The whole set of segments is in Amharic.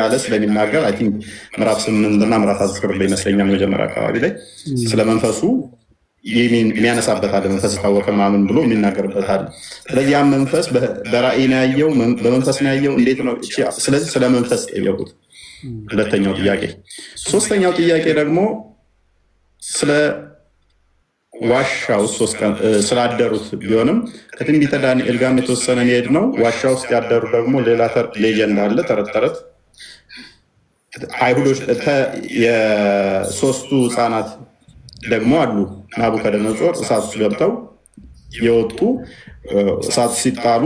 ያለ ስለሚናገር አይ ቲንክ ምዕራፍ 8 እና ምዕራፍ 10 ላይ ይመስለኛል መጀመሪያ አካባቢ ላይ ስለ መንፈሱ የሚያነሳበታል። መንፈስ ታወቀ ማምን ብሎ የሚናገርበታል። ስለዚህ ያ መንፈስ በራእይ ነው ያየው፣ በመንፈስ ነው ያየው። እንዴት ነው? ስለዚህ ስለ መንፈስ ጠየቁት። ሁለተኛው ጥያቄ። ሶስተኛው ጥያቄ ደግሞ ስለ ዋሻው ሶስት ቀን ስላደሩት ቢሆንም ከትንቢተ ዳንኤል ጋር የተወሰነ ሄድ ነው። ዋሻ ውስጥ ያደሩ ደግሞ ሌላ ሌጀንድ አለ፣ ተረት አይሁዶች የሶስቱ ህፃናት ደግሞ አሉ። ናቡከደነጾር እሳት ውስጥ ገብተው የወጡ እሳት ሲጣሉ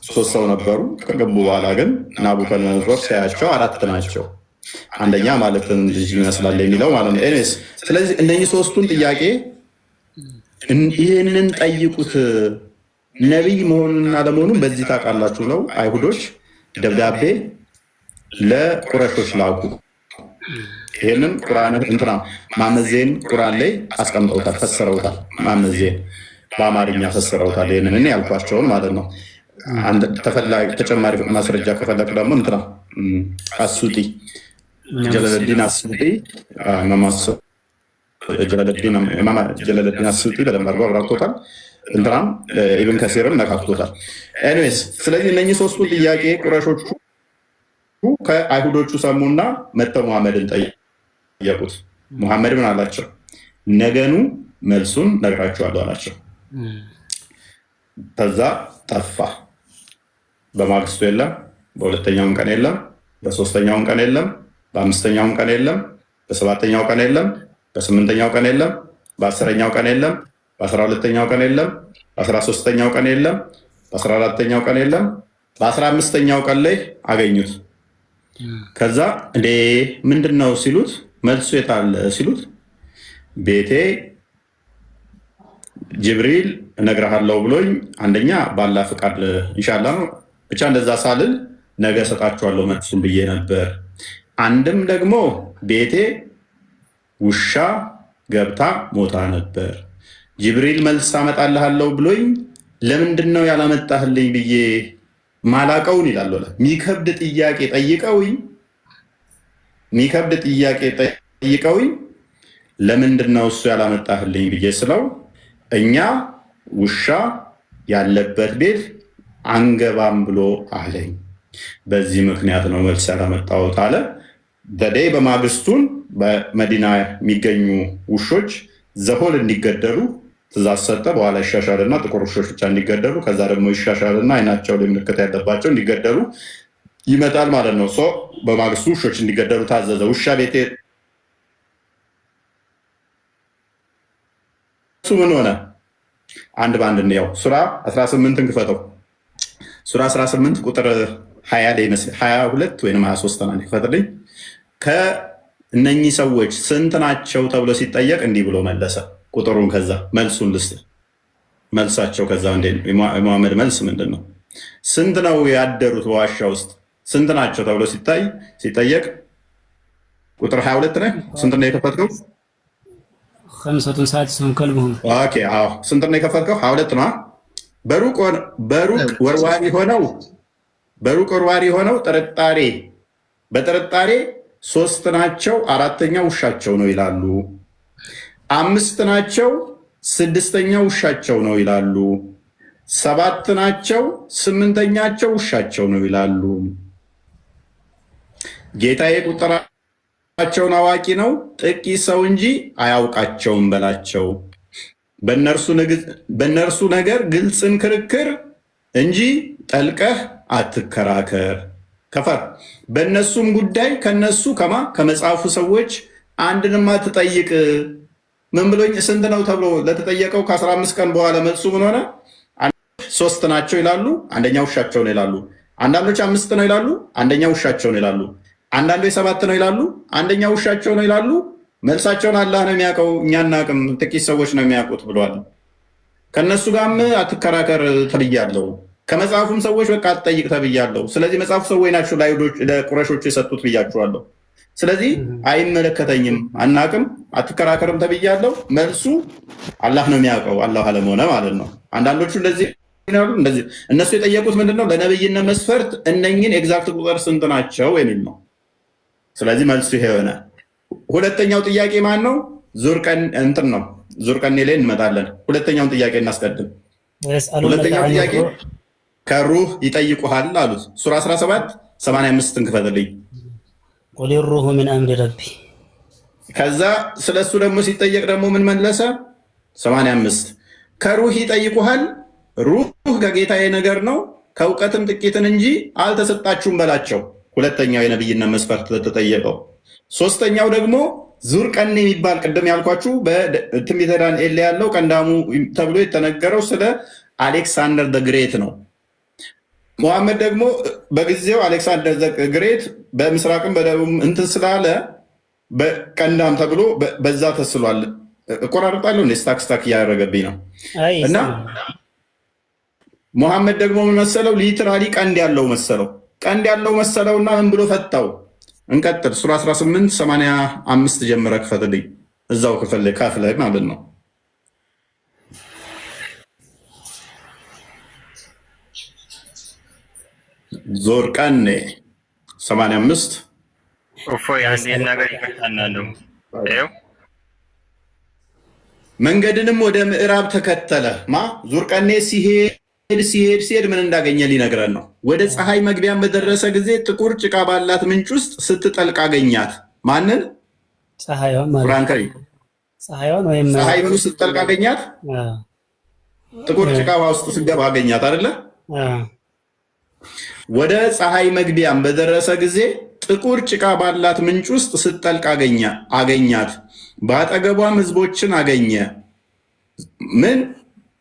3 ሰው ነበሩ። ከገቡ በኋላ ግን ናቡከደነጾር ሲያያቸው 4 ናቸው። አንደኛ ማለትን ልጅ ይመስላል የሚለው ማለት ነው። ኤኒዌይስ ስለዚህ እነኚህ ሶስቱን ጥያቄ ይህንን ጠይቁት፣ ነቢይ መሆኑንና ለመሆኑን በዚህ ታውቃላችሁ ብለው አይሁዶች ደብዳቤ ለቁረሾች ላኩ። ይህንን ቁርአን እንትና ማመዜን ቁርአን ላይ አስቀምጠውታል፣ ፈስረውታል። ማመዜን በአማርኛ ፈስረውታል። ይህንን እኔ ያልኳቸውን ማለት ነው። ተጨማሪ ማስረጃ ከፈለግ ደግሞ እንትና አሱጢ ጀለለዲን አሱጢ ጀለለዲን አሱጢ በደንብ አድርጎ አብራርቶታል። እንትናም ኢብን ከሲርም ነካክቶታል። ኤኒዌይስ ስለዚህ እነኚህ ሶስቱን ጥያቄ ቁረሾቹ ከአይሁዶቹ ሰሙና መጥተው ሙሐመድን ጠየቁት። ሙሐመድ ምን አላቸው? ነገኑ መልሱን ነግራችኋለሁ አላቸው። ከዛ ጠፋ። በማግስቱ የለም፣ በሁለተኛውም ቀን የለም፣ በሶስተኛውም ቀን የለም፣ በአምስተኛውም ቀን የለም፣ በሰባተኛው ቀን የለም፣ በስምንተኛው ቀን የለም፣ በ10ኛው ቀን የለም፣ በ12ኛው ቀን የለም፣ በ13ኛው ቀን የለም፣ በ14ኛው ቀን የለም፣ በ15ኛው ቀን ላይ አገኙት። ከዛ እንዴ ምንድን ነው ሲሉት፣ መልሱ የታለ ሲሉት፣ ቤቴ ጅብሪል እነግርሃለሁ ብሎኝ አንደኛ ባላ ፍቃድ ኢንሻአላህ ነው ብቻ እንደዛ ሳልል ነገ ሰጣችኋለሁ መልሱን ብዬ ነበር። አንድም ደግሞ ቤቴ ውሻ ገብታ ሞታ ነበር። ጅብሪል መልስ አመጣልሃለሁ ብሎኝ ለምንድን ነው ያላመጣህልኝ ብዬ ማላቀውን ይላል። ሚከብድ ጥያቄ ጠይቀውኝ ለምንድን ነው እሱ ያላመጣህልኝ ብዬ ስለው እኛ ውሻ ያለበት ቤት አንገባም ብሎ አለኝ። በዚህ ምክንያት ነው መልስ ያላመጣሁት አለ። በደይ በማግስቱን በመዲና የሚገኙ ውሾች ዘሆል እንዲገደሉ ትእዛዝ ሰጠ። በኋላ ይሻሻልና ጥቁር ውሾች ብቻ እንዲገደሉ፣ ከዛ ደግሞ ይሻሻልና አይናቸው ላይ ምልክት ያለባቸው እንዲገደሉ ይመጣል ማለት ነው። በማግስቱ ውሾች እንዲገደሉ ታዘዘ። ውሻ ቤቴ ምን ሆነ? አንድ በአንድ እንየው። ሱራ 18ን ክፈተው። ሱራ 18 ቁጥር 20 ላይ ይመስል 22 ወይም 23 ነው። ክፈትልኝ። ከእነኚህ ሰዎች ስንት ናቸው ተብሎ ሲጠየቅ እንዲህ ብሎ መለሰ። ቁጥሩን ከዛ መልሱን ልስጥ። መልሳቸው ከዛ እንደ የሙሐመድ መልስ ምንድን ነው? ስንት ነው ያደሩት በዋሻ ውስጥ ስንት ናቸው ተብሎ ሲጠየቅ ቁጥር 22 ላይ ስንት ነው የከፈትከው? ስንት ነው የከፈትከው? 22 ነው። በሩቅ ወርዋሪ ሆነው በጥርጣሬ 3 ናቸው፣ 4ኛው ውሻቸው ነው ይላሉ። 5 ናቸው፣ 6ኛው ውሻቸው ነው ይላሉ። 7 ናቸው፣ 8ኛቸው ውሻቸው ነው ይላሉ። ጌታዬ ቁጥራቸውን አዋቂ ነው፣ ጥቂት ሰው እንጂ አያውቃቸውም በላቸው። በእነርሱ ነገር ግልጽን ክርክር እንጂ ጠልቀህ አትከራከር። ከፈር በእነሱም ጉዳይ ከነሱ ከመጽሐፉ ሰዎች አንድንም አትጠይቅ። ምን ብሎኝ ስንት ነው ተብሎ ለተጠየቀው ከ15 ቀን በኋላ መልሱ ምን ሆነ? 3 ናቸው ይላሉ፣ አንደኛው ውሻቸው ነው ይላሉ። አንዳንዶች 5 ነው ይላሉ፣ አንደኛው ውሻቸው ነው ይላሉ። አንዳንዶች 7 ነው ይላሉ፣ አንደኛው ውሻቸው ነው ይላሉ። መልሳቸውን አላህ ነው የሚያውቀው፣ እኛ አናውቅም፣ ጥቂት ሰዎች ነው የሚያውቁት ብሏል። ከነሱ ጋርም አትከራከር ተብያለሁ፣ ከመጽሐፉም ሰዎች በቃ አትጠይቅ ተብያለሁ። ስለዚህ መጽሐፉ ሰዎች ናቸው ለቁረሾቹ የሰጡት ብያችኋለሁ። ስለዚህ አይመለከተኝም፣ አናቅም፣ አትከራከርም ተብያለሁ። መልሱ አላህ ነው የሚያውቀው፣ አላህ አለም ሆነ ማለት ነው። አንዳንዶቹ እንደዚህ ነው እንደዚህ እነሱ የጠየቁት ምንድነው ለነብይነት መስፈርት እነኚህን ኤግዛክት ቁጥር ስንት ናቸው የሚል ነው። ስለዚህ መልሱ ይሄ ሆነ። ሁለተኛው ጥያቄ ማን ነው? ዙርቀን እንትን ነው። ዙርቀኔ ላይ እንመጣለን። ሁለተኛውን ጥያቄ እናስቀድም። ሁለተኛው ጥያቄ ከሩህ ይጠይቁሃል አሉት። ሱራ 17 85 እንክፈትልኝ። ቁል ሩሁ ሚን አምሪ ረቢ። ከዛ ስለሱ ደግሞ ሲጠየቅ ደግሞ ምን መለሰ? 85 ከሩህ ይጠይቁሃል፣ ሩህ ከጌታዬ ነገር ነው ከእውቀትም ጥቂትን እንጂ አልተሰጣችሁም በላቸው። ሁለተኛው የነብይነት መስፈርት ተጠየቀው። ሶስተኛው ደግሞ ዙርቀኔ የሚባል ቅድም ያልኳችሁ በትንቢተ ዳንኤል ላይ ያለው ቀንዳሙ ተብሎ የተነገረው ስለ አሌክሳንደር ደ ግሬት ነው። ሙሐመድ ደግሞ በጊዜው አሌክሳንደር ደ ግሬት በምስራቅም በደቡብ እንትን ስላለ በቀንዳም ተብሎ በዛ ተስሏል። እቆራርጣለሁ እንደ ስታክ እያደረገብኝ ነው። እና ሙሐመድ ደግሞ ምን መሰለው? ሊትራሊ ቀንድ ያለው መሰለው። ቀንድ ያለው መሰለውና ምን ብሎ ፈታው? እንቀጥል። ሱራ 18 85 ጀምረ ክፈትልኝ። እዛው ክፍል ካፍለህ ማለት ነው። ዙርቀኔ 85 መንገድንም ወደ ምዕራብ ተከተለ። ዙርቀኔ ሲሄድ ምን እንዳገኘ ሊነግረን ነው። ወደ ፀሐይ መግቢያን በደረሰ ጊዜ ጥቁር ጭቃ ባላት ምንጭ ውስጥ ስትጠልቅ አገኛት። ማንን? ፀሐይን ስትጠልቅ አገኛት። ጥቁር ጭቃ ውስጥ ስገባ አገኛት አይደለ? ወደ ፀሐይ መግቢያን በደረሰ ጊዜ ጥቁር ጭቃ ባላት ምንጭ ውስጥ ስትጠልቅ አገኛት። በአጠገቧም ህዝቦችን አገኘ። ምን?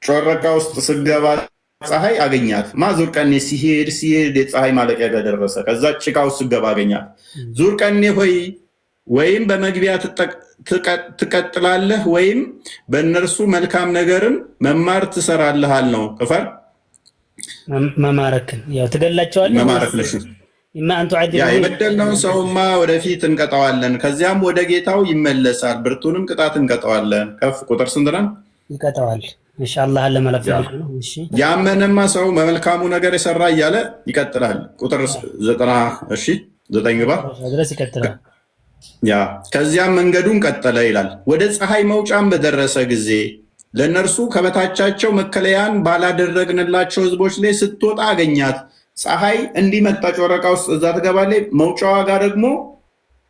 ጮረቃ ውስጥ ስገባ ፀሐይ አገኛት። ዙርቀኔ ሲሄድ የፀሐይ ማለቂያ ጋር ደረሰ። ከዛ ጭቃ ውስጥ ስገባ አገኛት። ዙርቀኔ ሆይ ወይም በመግቢያ ትቀጥላለህ ወይም በእነርሱ መልካም ነገርን መማር ትሰራልሃል ነው። ክፈር መማረክን ያው ትገላቸዋለህ። መማረክ ነሽ የበደልነውን ሰውማ ወደፊት እንቀጣዋለን፣ ከዚያም ወደ ጌታው ይመለሳል፣ ብርቱንም ቅጣት እንቀጣዋለን። ከፍ ቁጥር ስንት ነን? ይቀጣዋል ኢንሻአላህ ለማለፍ ነው። እሺ ያመነማ ሰው በመልካሙ ነገር የሰራ እያለ ይቀጥላል። ቁጥር 90 እሺ 9 ግባ ድረስ ይቀጥላል። ከዚያም መንገዱን ቀጠለ ይላል። ወደ ፀሐይ መውጫም በደረሰ ጊዜ ለእነርሱ ከበታቻቸው መከለያን ባላደረግንላቸው ህዝቦች ላይ ስትወጣ አገኛት። ፀሐይ እንዲመጣ ጮረቃ ውስጥ እዛ ትገባለች። መውጫዋ ጋር ደግሞ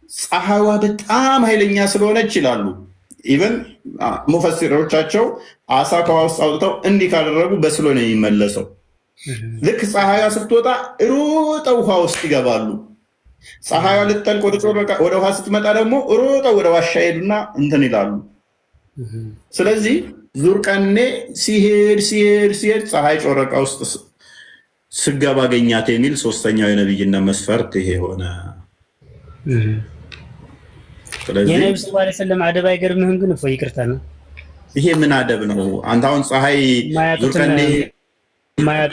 ፀሐይዋ በጣም ኃይለኛ ስለሆነች ይላሉ። ኢቨን ሙፈሲሮቻቸው አሳ ከውሃ ውስጥ አውጥተው እንዲህ ካደረጉ በስሎ ነው የሚመለሰው። ልክ ፀሐይዋ ስትወጣ ሮጠው ውሃ ውስጥ ይገባሉ። ፀሐይዋ ልትጠልቅ ወደ ውሃ ስትመጣ ደግሞ ሮጠው ወደ ዋሻ ሄዱና እንትን ይላሉ። ስለዚህ ዙርቀኔ ሲሄድ ፀሐይ ጮረቃ ውስጥ ስገባ አገኛት የሚል ሶስተኛው የነብይነት መስፈርት ይሄ ሆነ። የነብዩ ሰለላሁ ዐለይሂ ወሰለም አደብ አይገርምህም? ግን እፎ ይቅርታ ነው። ይሄ ምን አደብ ነው? አንተ አሁን ፀሐይ ዙርቀኔ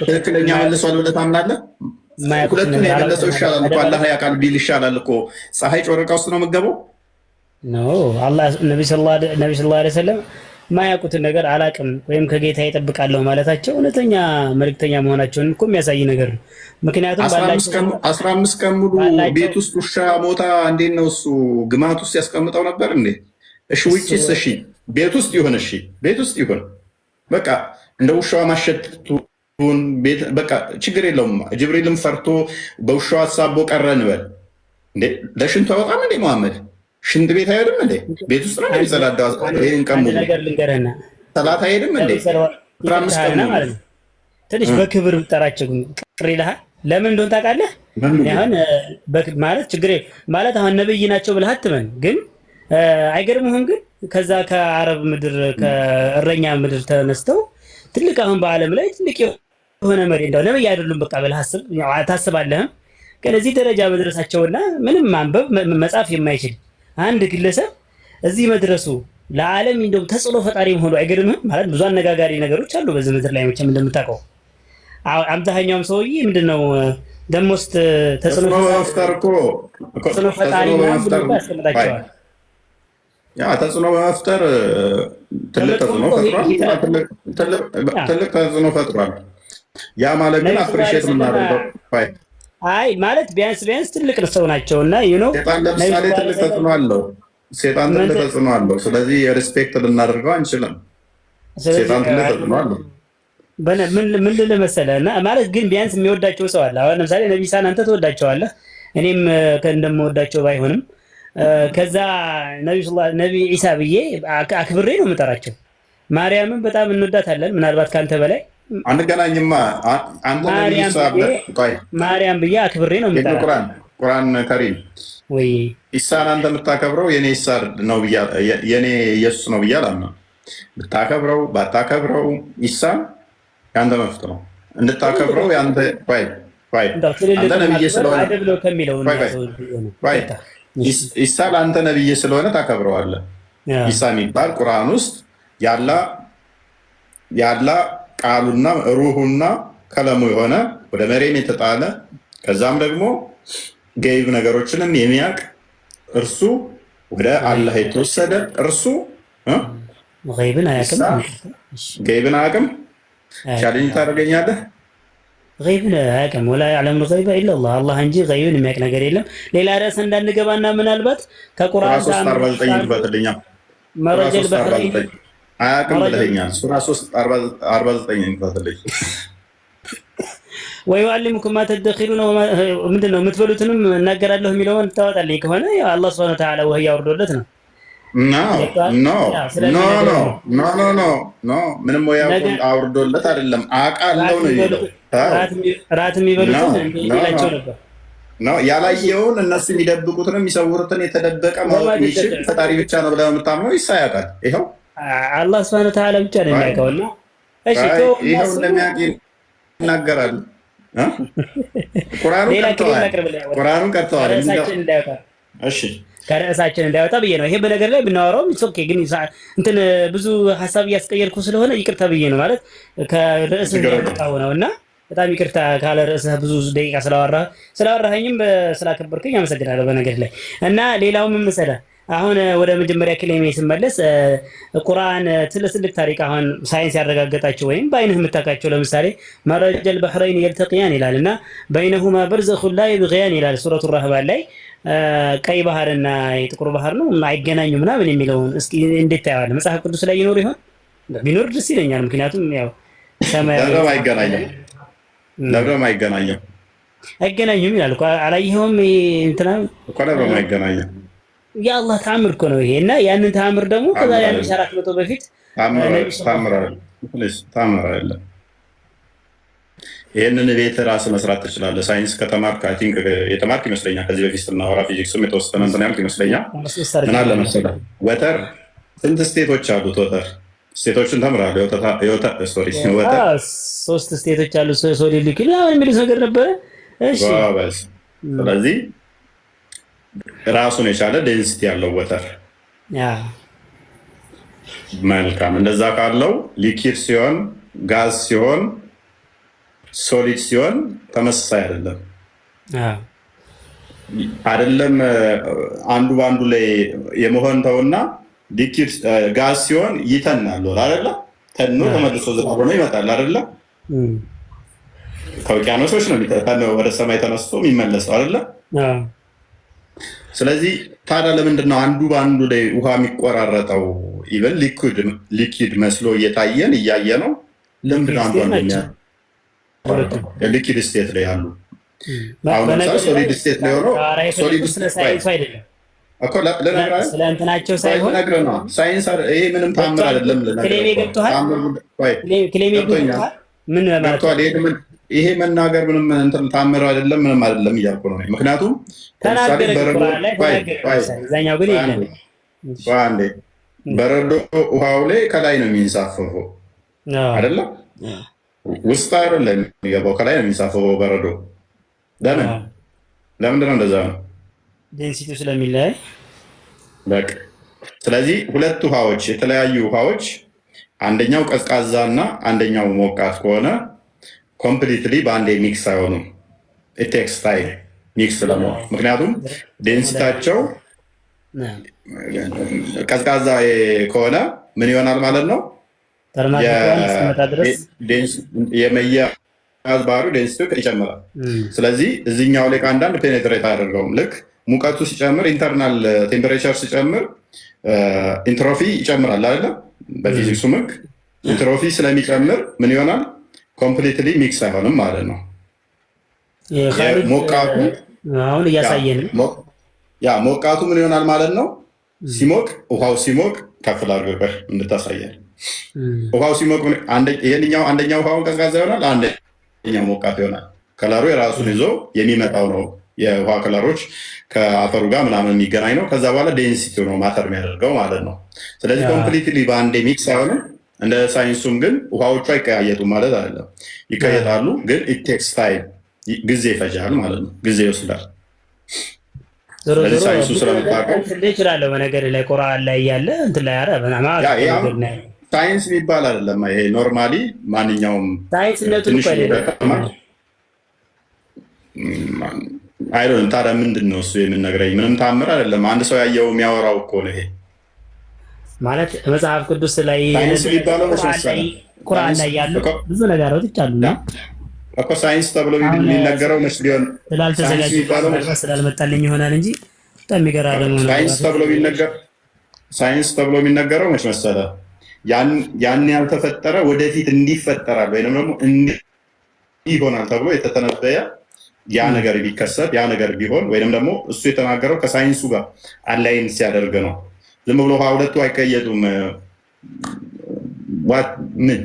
ትክክለኛ መልሷል ብለህ ታምናለህ? ሁለቱን የመለሰው ይሻላል እኮ አላህ ያውቃል ቢል ይሻላል እኮ። ፀሐይ ጮረቃ ውስጥ ነው የምትገባው? አላህ ነብዩ ሰለላሁ ዐለይሂ ወሰለም ማያውቁትን ነገር አላቅም ወይም ከጌታ ይጠብቃለሁ ማለታቸው እውነተኛ መልእክተኛ መሆናቸውን እኮ የሚያሳይ ነገር ነው። ምክንያቱም 15 ቀን ሙሉ ቤት ውስጥ ውሻ ሞታ እንዴት ነው እሱ ግማት ውስጥ ያስቀምጠው ነበር እንዴ? እሺ ውጭስ? እሺ ቤት ውስጥ ይሁን፣ እሺ ቤት ውስጥ ይሁን፣ በቃ እንደ ውሻዋ ማሸቱን ቤት በቃ ችግር የለውም። ጅብሪልም ፈርቶ በውሻዋ አሳቦ ቀረ እንበል እንዴ? ለሽንቱ በጣም እንዴ መሐመድ ሽንት ቤት አይሄድም እንዴ? ቤት ውስጥ ነው የሚጸዳዳው። ይሄን ቀሙ ሰላት አይሄድም እንዴ? 15 ቀን ማለት ነው። ትንሽ በክብር ብጠራቸው ቅር ይልሃል። ለምን እንደሆነ ታውቃለህ? አሁን ማለት ችግር ማለት አሁን ነብይ ናቸው ብለህ አትመን። ግን አይገርምህም? ግን ከዛ ከአረብ ምድር ከእረኛ ምድር ተነስተው ትልቅ አሁን በዓለም ላይ ትልቅ የሆነ መሪ እንደው ነብይ አይደሉም በቃ ብለህ ታስባለህም። ግን እዚህ ደረጃ መድረሳቸውና ምንም ማንበብ መጻፍ የማይችል አንድ ግለሰብ እዚህ መድረሱ ለዓለም እንደው ተጽዕኖ ፈጣሪ መሆኑ አይገርምህም? ማለት ብዙ አነጋጋሪ ነገሮች አሉ በዚህ ምድር ላይ መቼም እንደምታውቀው። አብዛኛውም ሰውዬ ምንድነው ደሞስት ተጽዕኖ ፈጣሪ ነው ያስቀምጣቸዋል። ተጽዕኖ በመፍጠር ትልቅ ተጽዕኖ ፈጥሯል። ያ ማለት ግን አፕሪሺየት የምናደርገው አይ ማለት ቢያንስ ትልቅ ሰው ናቸውና ሴጣን ለምሳሌ ትልቅ ተጽዕኖ አለው። ሴጣን ትልቅ ተጽዕኖ አለው። ስለዚህ የሪስፔክት ልናደርገው አንችልም። ሴጣን ትልቅ ተጽዕኖ አለው። ምን ልልህ መሰለህ እና ማለት ግን ቢያንስ የሚወዳቸው ሰው አለ። አሁን ለምሳሌ ነቢ ኢሳን አንተ ትወዳቸዋለህ፣ እኔም እንደምወዳቸው ባይሆንም ከዛ ነቢ ኢሳ ብዬ አክብሬ ነው የምጠራቸው። ማርያምን በጣም እንወዳታለን፣ ምናልባት ካንተ በላይ አንገናኝማ። አንተ ማርያም ብዬ አክብሬ ነው የምጠራቸው። ቁርአን ከሪም ወይ ኢሳን አንተ የምታከብረው የኔ ኢሳ ነው ብያ የኔ ኢየሱስ ነው ብያ አላምነው። ብታከብረው ባታከብረው ኢሳን ያንተ መፍት ነው። እንድታከብረው ያንተ አንተ ነብይ ስለሆነ ኢሳ ለአንተ ነብይ ስለሆነ ታከብረዋለህ። ኢሳ የሚባል ቁርአን ውስጥ ያላ ቃሉና ሩሁና ከለሙ የሆነ ወደ መሬም የተጣለ ከዛም ደግሞ ገይብ ነገሮችንም የሚያውቅ እርሱ ወደ አላህ የተወሰደ እርሱ ገይብን አያውቅም። ቻሌንጅ ታደርገኛለህ። ገይብን አያውቅም። ወላ ያዕለሙ ገይበ ኢለላህ አላህ እንጂ ገይብን የሚያውቅ ነገር የለም። ሌላ ርዕስ እንዳንገባና ምናልባት ከቁርአን ጋር መረጀል በህረይን አያውቅም ብለኸኛል። ሱራ 3:49 ይፈትልኝ ወይዩዓሊሙኩም ማ ተደኺሉነ ምንድን ነው የምትበሉትንም እናገራለሁ የሚለውን ታወጣልኝ ከሆነ አላህ ሱብሓነሁ ወተዓላ ወህይ አውርዶለት ነው። ምንም ወይ አውርዶለት አይደለም፣ አውቃለሁ ነው የሚለው። ራት የሚበሉትን ይላቸው ነበር። ያላየውን እነሱ የሚደብቁትን የሚሰውሩትን የተደበቀ ማወቅ የሚችል ፈጣሪ ብቻ ነው ብለህ የምታምነው ኢሳ ያውቃል። ይኸው አላህ ሱብሓነሁ ወተዓላ ብቻ ነው የሚያውቀውና ይኸው እንደሚያውቅ ይናገራል። ቁርአኑን ቀርተዋል። እሺ ከርዕሳችን እንዳይወጣ ብዬ ነው። ይሄ በነገር ላይ ብናወራው ኦኬ፣ ግን እንትን ብዙ ሀሳብ እያስቀየርኩ ስለሆነ ይቅርታ ብዬ ነው። ማለት ከርዕስህ ያወጣው ነውና በጣም ይቅርታ ካለ ርዕስህ ብዙ ደቂቃ ስላወራኸኝም ስላከበርከኝ አመሰግናለሁ። በነገር ላይ እና ሌላው ምን መሰለህ፣ አሁን ወደ መጀመሪያ ክሌሜ ስመለስ ቁርአን ትልቅ ታሪክ አሁን ሳይንስ ያረጋገጣቸው ወይም በአይንህ የምታውቃቸው ለምሳሌ መረጀል በህረይን የልተቂያን ይላል እና በይነሁማ በርዘኹን ላ የብጊያን ይላል ሱረቱ ረህማን ላይ ቀይ ባህርና የጥቁር ባህር ነው አይገናኙ ምናምን የሚለውን እስኪ እንዴት ታየዋለህ? መጽሐፍ ቅዱስ ላይ ይኖር ይሆን? ቢኖር ደስ ይለኛል። ምክንያቱም ያው ሰማያዊ ለብረም አይገናኙም ይላል እኮ አላየኸውም? እንትና እኮ ለብረም አይገናኙም። የአላህ ተአምር እኮ ነው ይሄ እና ያንን ተአምር ደግሞ ከዛሬ 1400 በፊት ተአምር አለ። ይህንን ቤት ራስህ መስራት ትችላለህ። ሳይንስ ከተማርክ አይ ቲንክ የተማርክ ይመስለኛል። ከዚህ በፊት ስናወራ ፊዚክስም የተወሰነ እንትን ያልክ ይመስለኛል። ምን አለ መሰለህ ወተር ስንት ስቴቶች አሉት? ወተር ስቴቶችን ተምራለህ? ወተር 3 ስቴቶች አሉ። ሶሊድ ሊኩዊድ የሚሉት ነገር ነበረ። እሺ ስለዚህ ራሱን የቻለ ዴንሲቲ ያለው ወተር መልካም። እንደዛ ካለው ሊኪድ ሲሆን ጋዝ ሲሆን ሶሊድ ሲሆን ተመሳሳይ አይደለም። አንዱ በአንዱ ላይ የመሆን ተውና ሊኪድ ጋዝ ሲሆን ይተናል አይደለ? ተኖ ተመልሶ ዝናብ ሆኖ ይመጣል አይደለ? ከውቅያኖሶች ነው ወደ ሰማይ ተነስቶ የሚመለሰው አይደለ? ስለዚህ ታዲያ ለምንድን ነው አንዱ በአንዱ ላይ ውሃ የሚቆራረጠው? ኢቨን ሊኪድ መስሎ እየታየን እያየ ነው። ለምንድን ነው አንዱ ሊኪድ ስቴት ላይ ያሉ አሁን ለምሳሌ ሶሊድ ስቴት ላይ ሆኖ ሶሊድ ስለእንትናቸው ሳይሆን ሳይንስ ይሄ ምንም ታምር አይደለም። ይሄ መናገር ምንም እንትን ታምር አይደለም፣ ምንም አይደለም እያልኩ ነው። ምክንያቱም በረዶ ውሃው ላይ ከላይ ነው የሚንሳፈፈው አይደለም፣ ውስጥ አይደለም የሚገባው፣ ከላይ ነው የሚንሳፈፈው በረዶ። ለምንድን ነው እንደዛ ነው? ዴንሲቲው ስለሚለያይ በቃ። ስለዚህ ሁለት ውሃዎች የተለያዩ ውሃዎች አንደኛው ቀዝቃዛ እና አንደኛው ሞቃት ከሆነ ኮምፕሊትሊ በአንዴ ሚክስ አይሆኑም። ኢቴክስ ታይም ሚክስ ለመሆን ምክንያቱም ዴንሲታቸው ቀዝቃዛ ከሆነ ምን ይሆናል ማለት ነው? የመያ የመያዝ ባህሪው ዴንሲቲ ይጨምራል። ስለዚህ እዚህኛው ላይ ከአንዳንድ ፔኔትሬት አያደርገውም። ልክ ሙቀቱ ሲጨምር ኢንተርናል ቴምፐሬቸር ሲጨምር ኢንትሮፊ ይጨምራል አይደለም? በፊዚክሱ ህግ ኢንትሮፊ ስለሚጨምር ምን ይሆናል? ኮምፕሊትሊ ሚክስ አይሆንም ማለት ነው። ሞቃቱ አሁን እያሳየን ሞቃቱ ምን ይሆናል ማለት ነው? ሲሞቅ ውሃው ሲሞቅ ከፍል አድርገህ እንድታሳየን። ውሃው ሲሞቅ ይሄንኛው አንደኛው ውሃውን ቀዝቃዛ ይሆናል፣ አንደኛው ሞቃት ይሆናል። ከለሩ የራሱን ይዞ የሚመጣው ነው። የውሃ ከለሮች ከአፈሩ ጋር ምናምን የሚገናኝ ነው። ከዛ በኋላ ዴንሲቲ ነው ማተር የሚያደርገው ማለት ነው። ስለዚህ ኮምፕሊትሊ በአንዴ ሚክስ አይሆንም። እንደ ሳይንሱም ግን ውሃዎቹ አይቀያየጡም ማለት አይደለም። ይቀየጣሉ፣ ግን ኢቴክስ ታይም ጊዜ ይፈጃል ማለት ነው። ጊዜ ይወስዳል። ስለዚህ ሳይንሱ ስለምታውቀው ይችላለሁ። በነገር ላይ ቁርአን ላይ ያለ እንትን ላይ ሳይንስ የሚባል አይደለም ይሄ። ኖርማሊ ማንኛውም ሳይንስነቱን አይዶን ታዲያ ምንድን ነው እሱ የምንነግረኝ? ምንም ታምር አይደለም። አንድ ሰው ያየው የሚያወራው እኮ ነው። ይሄ ማለት መጽሐፍ ቅዱስ ላይ ቁርአን ላይ ያሉ ብዙ ነገሮች አሉና እኮ ሳይንስ ተብሎ የሚነገረው መች ቢሆን ስላልመጣልኝ ይሆናል እንጂ በጣም የሚገራርም ሳይንስ ተብሎ የሚነገረው መች መሰለ ያን ያልተፈጠረ ወደፊት እንዲፈጠራል ወይም ደግሞ እንዲህ ይሆናል ተብሎ የተተነበየ ያ ነገር ቢከሰት ያ ነገር ቢሆን ወይም ደግሞ እሱ የተናገረው ከሳይንሱ ጋር አላይን ሲያደርግ ነው። ዝም ብሎ ሁለቱ አይቀየጡም። ምን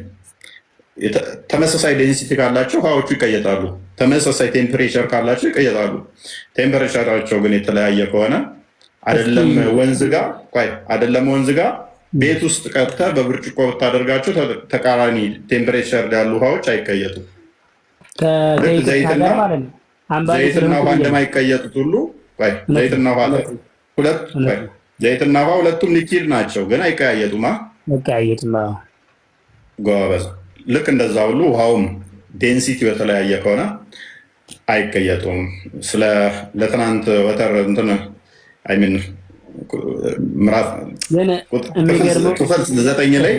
ተመሳሳይ ዴንሲቲ ካላቸው ውሃዎቹ ይቀየጣሉ። ተመሳሳይ ቴምፕሬቸር ካላቸው ይቀየጣሉ። ቴምፕሬቸራቸው ግን የተለያየ ከሆነ አይደለም ወንዝ ጋር ቤት ውስጥ ቀጥተህ በብርጭቆ ብታደርጋቸው ተቃራኒ ቴምፕሬቸር ያሉ ውሃዎች አይቀየጡም። ዘይትና ውሃ እንደማይቀየጡት ሁሉ ዘይትና ውሃ ሁለቱም ሊኪድ ናቸው፣ ግን አይቀያየጡም። ጎበዝ። ልክ እንደዛ ሁሉ ውሃውም ዴንሲቲ በተለያየ ከሆነ አይቀየጡም። ለትናንት ወተር እንትን አይሚን ክፍል 9 ላይ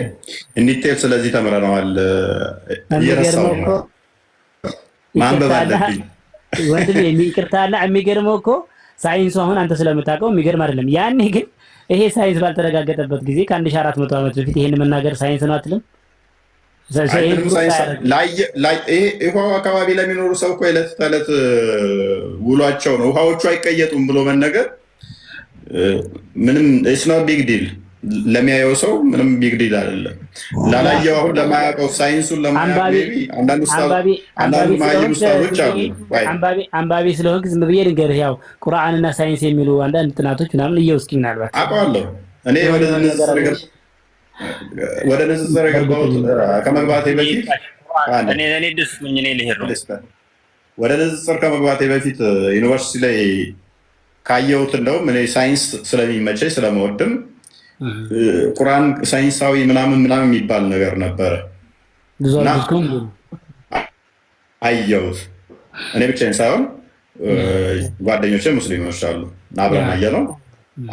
እንዲቴል ስለዚህ ተምረነዋል። እየረሳሁ ማንበብ አለብኝ ወንድሜ። ይቅርታ አለ። የሚገርመው እኮ ሳይንሱ አሁን አንተ ስለምታውቀው የሚገርም አይደለም። ያኔ ግን ይሄ ሳይንስ ባልተረጋገጠበት ጊዜ ከ1400 ዓመት በፊት ይሄን መናገር ሳይንስ ነው አትልም? ውሃው አካባቢ ለሚኖሩ ሰው እኮ የዕለት ተዕለት ውሏቸው ነው። ውሃዎቹ አይቀየጡም ብሎ መነገር ምንም ኢትስ ኖት ቢግ ዲል። ለሚያየው ሰው ምንም ቢግ ዲል አይደለም። ላላየው አሁን ለማያውቀው ሳይንሱን ለማያውቀው አንዳንድ ማይሉ ሰዎች አሉ። አንባቢ ስለሆንክ ዝም ብዬ ልንገርህ፣ ያው ቁርአንና ሳይንስ የሚሉ አንዳንድ ጥናቶች ምናምን እየውስኪ ምናልባት አውቀዋለሁ። እኔ ወደ ንጽጽር የገባሁት ከመግባቴ በፊት ወደ ንጽጽር ከመግባቴ በፊት ዩኒቨርሲቲ ላይ ካየሁት እንደውም እኔ ሳይንስ ስለሚመቸኝ ስለመወድም ቁርአን ሳይንሳዊ ምናምን የሚባል ነገር ነበረ እና አየሁት። እኔ ብቻዬን ሳይሆን ጓደኞቼ ሙስሊሞች አሉ። አብረን አየነው።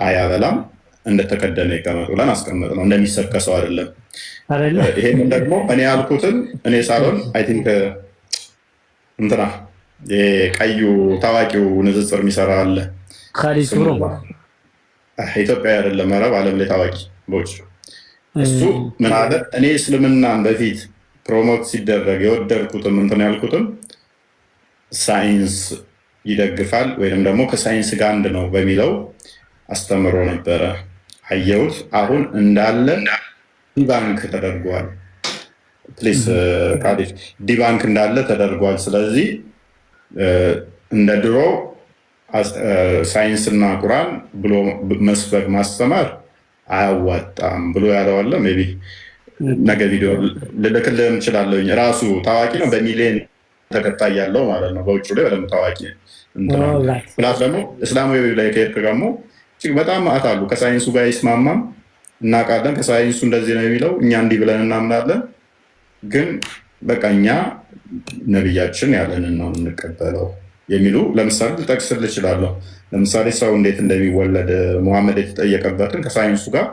አያበላም እንደተከደነ ይቀመጥ ብለን አስቀመጥ ነው። እንደሚሰከሰው አይደለም። ይሄንን ደግሞ እኔ ያልኩትን እኔ ሳልሆን አይ ቲንክ እንትና ቀዩ ታዋቂው ንጽጽር የሚሰራ አለ ኢትዮጵያ አይደለም፣ አረብ ዓለም ላይ ታዋቂ ቦች። እሱ ምን አለ? እኔ እስልምናን በፊት ፕሮሞት ሲደረግ የወደድኩትም እንትን ያልኩትም ሳይንስ ይደግፋል ወይም ደግሞ ከሳይንስ ጋር አንድ ነው በሚለው አስተምሮ ነበረ። አየሁት። አሁን እንዳለ ዲባንክ ተደርጓል። ፕሊስ ዲባንክ እንዳለ ተደርጓል። ስለዚህ እንደ ድሮ ሳይንስና ቁርአን ብሎ መስበክ ማስተማር አያዋጣም ብሎ ያለዋለ። ሜይ ቢ ነገ ቪዲዮ ልልክልህ እችላለሁ። ራሱ ታዋቂ ነው፣ በሚሊዮን ተከታይ ያለው ማለት ነው። በውጭ ላይ በደምብ ታዋቂ ፕላስ ደግሞ እስላማዊ ላይ ከሄድክ ደግሞ እጅግ በጣም ማዕት አሉ። ከሳይንሱ ጋር ይስማማም እናውቃለን። ከሳይንሱ እንደዚህ ነው የሚለው፣ እኛ እንዲህ ብለን እናምናለን። ግን በቃ እኛ ነቢያችን ያለንን ነው እንቀበለው የሚሉ ለምሳሌ ልጠቅስልህ እችላለሁ። ለምሳሌ ሰው እንዴት እንደሚወለድ ሙሐመድ የተጠየቀበትን ከሳይንሱ ጋር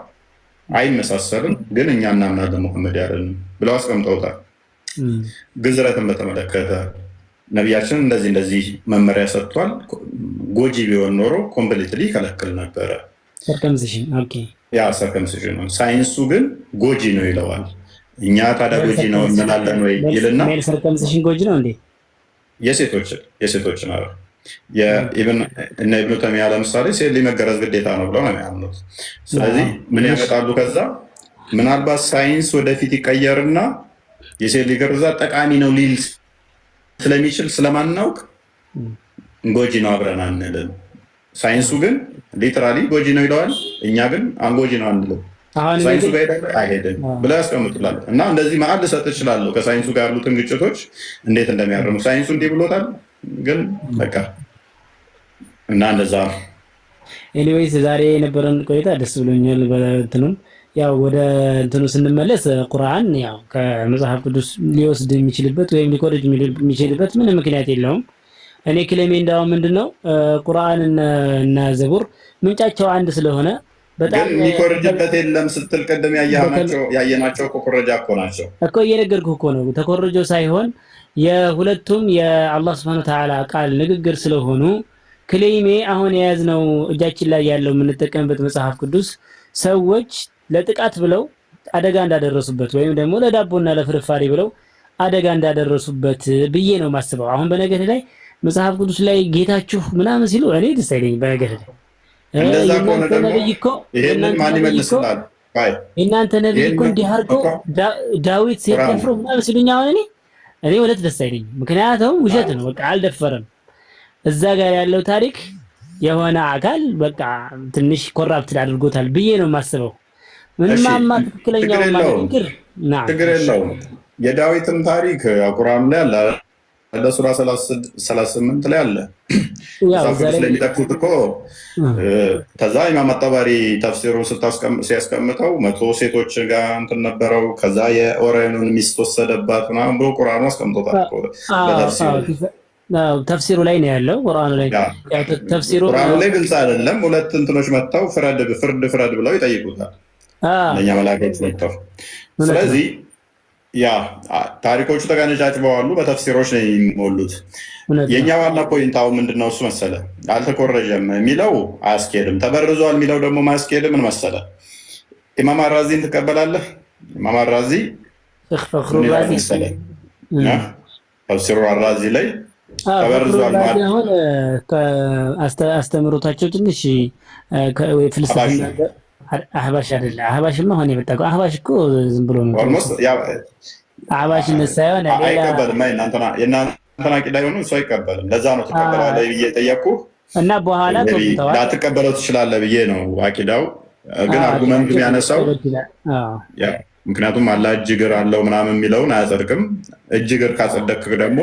አይመሳሰልም፣ ግን እኛ እናምናለን ሙሐመድ ያለንን ብለው አስቀምጠውታል። ግዝረትን በተመለከተ ነቢያችን እንደዚህ መመሪያ ሰጥቷል። ጎጂ ቢሆን ኖሮ ኮምፕሊትሊ ይከለክል ነበረ። ሰርከምሲዥን ነው። ሳይንሱ ግን ጎጂ ነው ይለዋል። እኛ ታዲያ ጎጂ ነው እንላለን ወይ ይልና ሰርከምሲዥን ጎጂ ነው እንዴ? የሴቶችን እነ ኢብኑ ተይሚያ ለምሳሌ ሴት መገረዝ ግዴታ ነው ብለው ነው የሚያምኑት። ስለዚህ ምን ያመጣሉ? ከዛ ምናልባት ሳይንስ ወደፊት ይቀየርና የሴት ግርዛት ጠቃሚ ነው ሊል ስለሚችል ስለማናውቅ ጎጂ ነው አብረን አንልም። ሳይንሱ ግን ሊትራሊ ጎጂ ነው ይለዋል። እኛ ግን አንጎጂ ነው አንልም። ሳይንሱ ጋር አይሄድም ብለው ያስቀምጡላል። እና እንደዚህ መዓት ልሰጥ እችላለሁ ከሳይንሱ ጋር ያሉትን ግጭቶች እንዴት እንደሚያርሙ። ሳይንሱ እንዲህ ብሎታል ግን በቃ እና እንደዛ ነው። ኤኒዌይስ ዛሬ የነበረን ቆይታ ደስ ብሎኛል። በእንትኑም ያው ወደ እንትኑ ስንመለስ ቁርአን ያው ከመጽሐፍ ቅዱስ ሊወስድ የሚችልበት ወይም ሊኮርጅ የሚችልበት ምንም ምክንያት የለውም። እኔ ክሌሜ እንዳው ምንድነው ቁርአን እና ዘቡር ምንጫቸው አንድ ስለሆነ በጣም የሚኮርጅበት የለም ስትል ቅድም ያየናቸው ኮረጃ እኮ ናቸው እኮ እየነገርኩህ እኮ ነው። ተኮረጆ ሳይሆን የሁለቱም የአላህ Subhanahu Wa Ta'ala ቃል ንግግር ስለሆኑ ክሌሜ አሁን የያዝነው እጃችን ላይ ያለው የምንጠቀምበት መጽሐፍ ቅዱስ ሰዎች ለጥቃት ብለው አደጋ እንዳደረሱበት ወይም ደግሞ ለዳቦና ለፍርፋሪ ብለው አደጋ እንዳደረሱበት ብዬ ነው ማስበው። አሁን በነገር ላይ መጽሐፍ ቅዱስ ላይ ጌታችሁ ምናምን ሲሉ እኔ ደስ አይለኝም። በነገር ላይ እንደዛ ከሆነ ደግሞ ይሄንን ማን ይመልስላል? እናንተ ነብይ እኮ እንዲህ አድርጎ ዳዊት ሲደፍሩ ምናምን ሲሉኝ አሁን እኔ ወለት ደስ አይለኝም። ምክንያቱም ውሸት ነው፣ በቃ አልደፈረም። እዛ ጋር ያለው ታሪክ የሆነ አካል በቃ ትንሽ ኮራፕት አድርጎታል ብዬ ነው የማስበው። ምንማማ ትክክለኛው ማድረግ ችግር የለውም። የዳዊትም ታሪክ ቁርአን ላይ አለ፣ ሱራ 38 ላይ አለ። ስለሚጠቅሱት እኮ ከዛ ኢማም አጠባሪ ተፍሲሩ ሲያስቀምጠው 100 ሴቶች ጋር እንትን ነበረው። ከዛ የኦሬኑን ሚስት ወሰደባት ምናምን ብሎ ቁርአኑ አስቀምጦታል። ተፍሲሩ ላይ ነው ያለው። ቁርአኑ ላይ ቁርአኑ ላይ ግልጽ አይደለም። ሁለት እንትኖች መጥተው ፍርድ ብለው ይጠይቁታል ለኛ መላእክቶች መጥተው። ስለዚህ ያ ታሪኮቹ ተቀነጫጭበዋሉ፣ በተፍሲሮች ነው የሚሞሉት። የኛ ዋና ፖይንታው ምንድነው? እሱ መሰለ አልተኮረጀም የሚለው አያስኬድም፣ ተበርዟል የሚለው ደግሞ ማያስኬድም። ምን መሰለ ኢማም አራዚን ትቀበላለህ? ኢማም አራዚ ተፍሲሩ አራዚ ላይ ተበርዟል ማለት አሁን አስተምሮታቸው ትንሽ ፍልስፍና አህባሽ አይደለ? አህባሽማ ሆነ የመጣው አህባሽ እኮ ዝም ብሎ ነው። አህባሽነት ሳይሆን አይቀበልም። የእናንተን አቂዳ የሆኑ እሱ አይቀበልም። ለዛ ነው ትቀበላለህ ብዬ ጠየቅኩህ እና በኋላ ላትቀበለው ትችላለህ ብዬ ነው። አቂዳው ግን አርጉመንቱ የሚያነሳው ምክንያቱም አላህ እጅ እግር አለው ምናምን የሚለውን አያጸድቅም። እጅ እግር ካጸደቅክ ደግሞ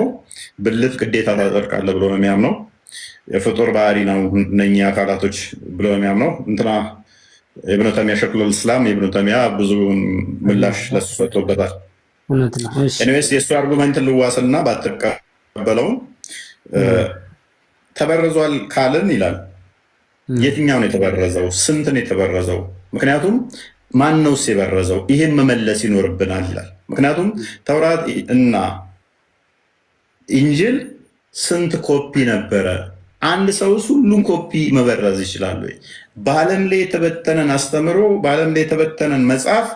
ብልት ግዴታ ታጸድቃለህ ብሎ ነው የሚያምነው። የፍጡር ባህሪ ነው እነኚህ አካላቶች ብሎ ነው የሚያምነው። እንትና ኢብኑ ተይሚያ ሸይኹል ኢስላም ኢብኑ ተይሚያ ብዙ ምላሽ ለሱ ሰጥቶበታል። ኤኒዌይስ የእሱ አርጉመንት ልዋስና ባትቀበለውም ተበረዟል ካልን ይላል። የትኛው ነው የተበረዘው? ስንት ነው የተበረዘው? ምክንያቱም ማን ነው የበረዘው? ይሄን መመለስ ይኖርብናል ይላል። ምክንያቱም ተውራት እና ኢንጂል ስንት ኮፒ ነበረ? አንድ ሰውስ ሁሉን ኮፒ መበረዝ ይችላል ወይ? በዓለም ላይ የተበተነን አስተምሮ በዓለም ላይ የተበተነን መጽሐፍ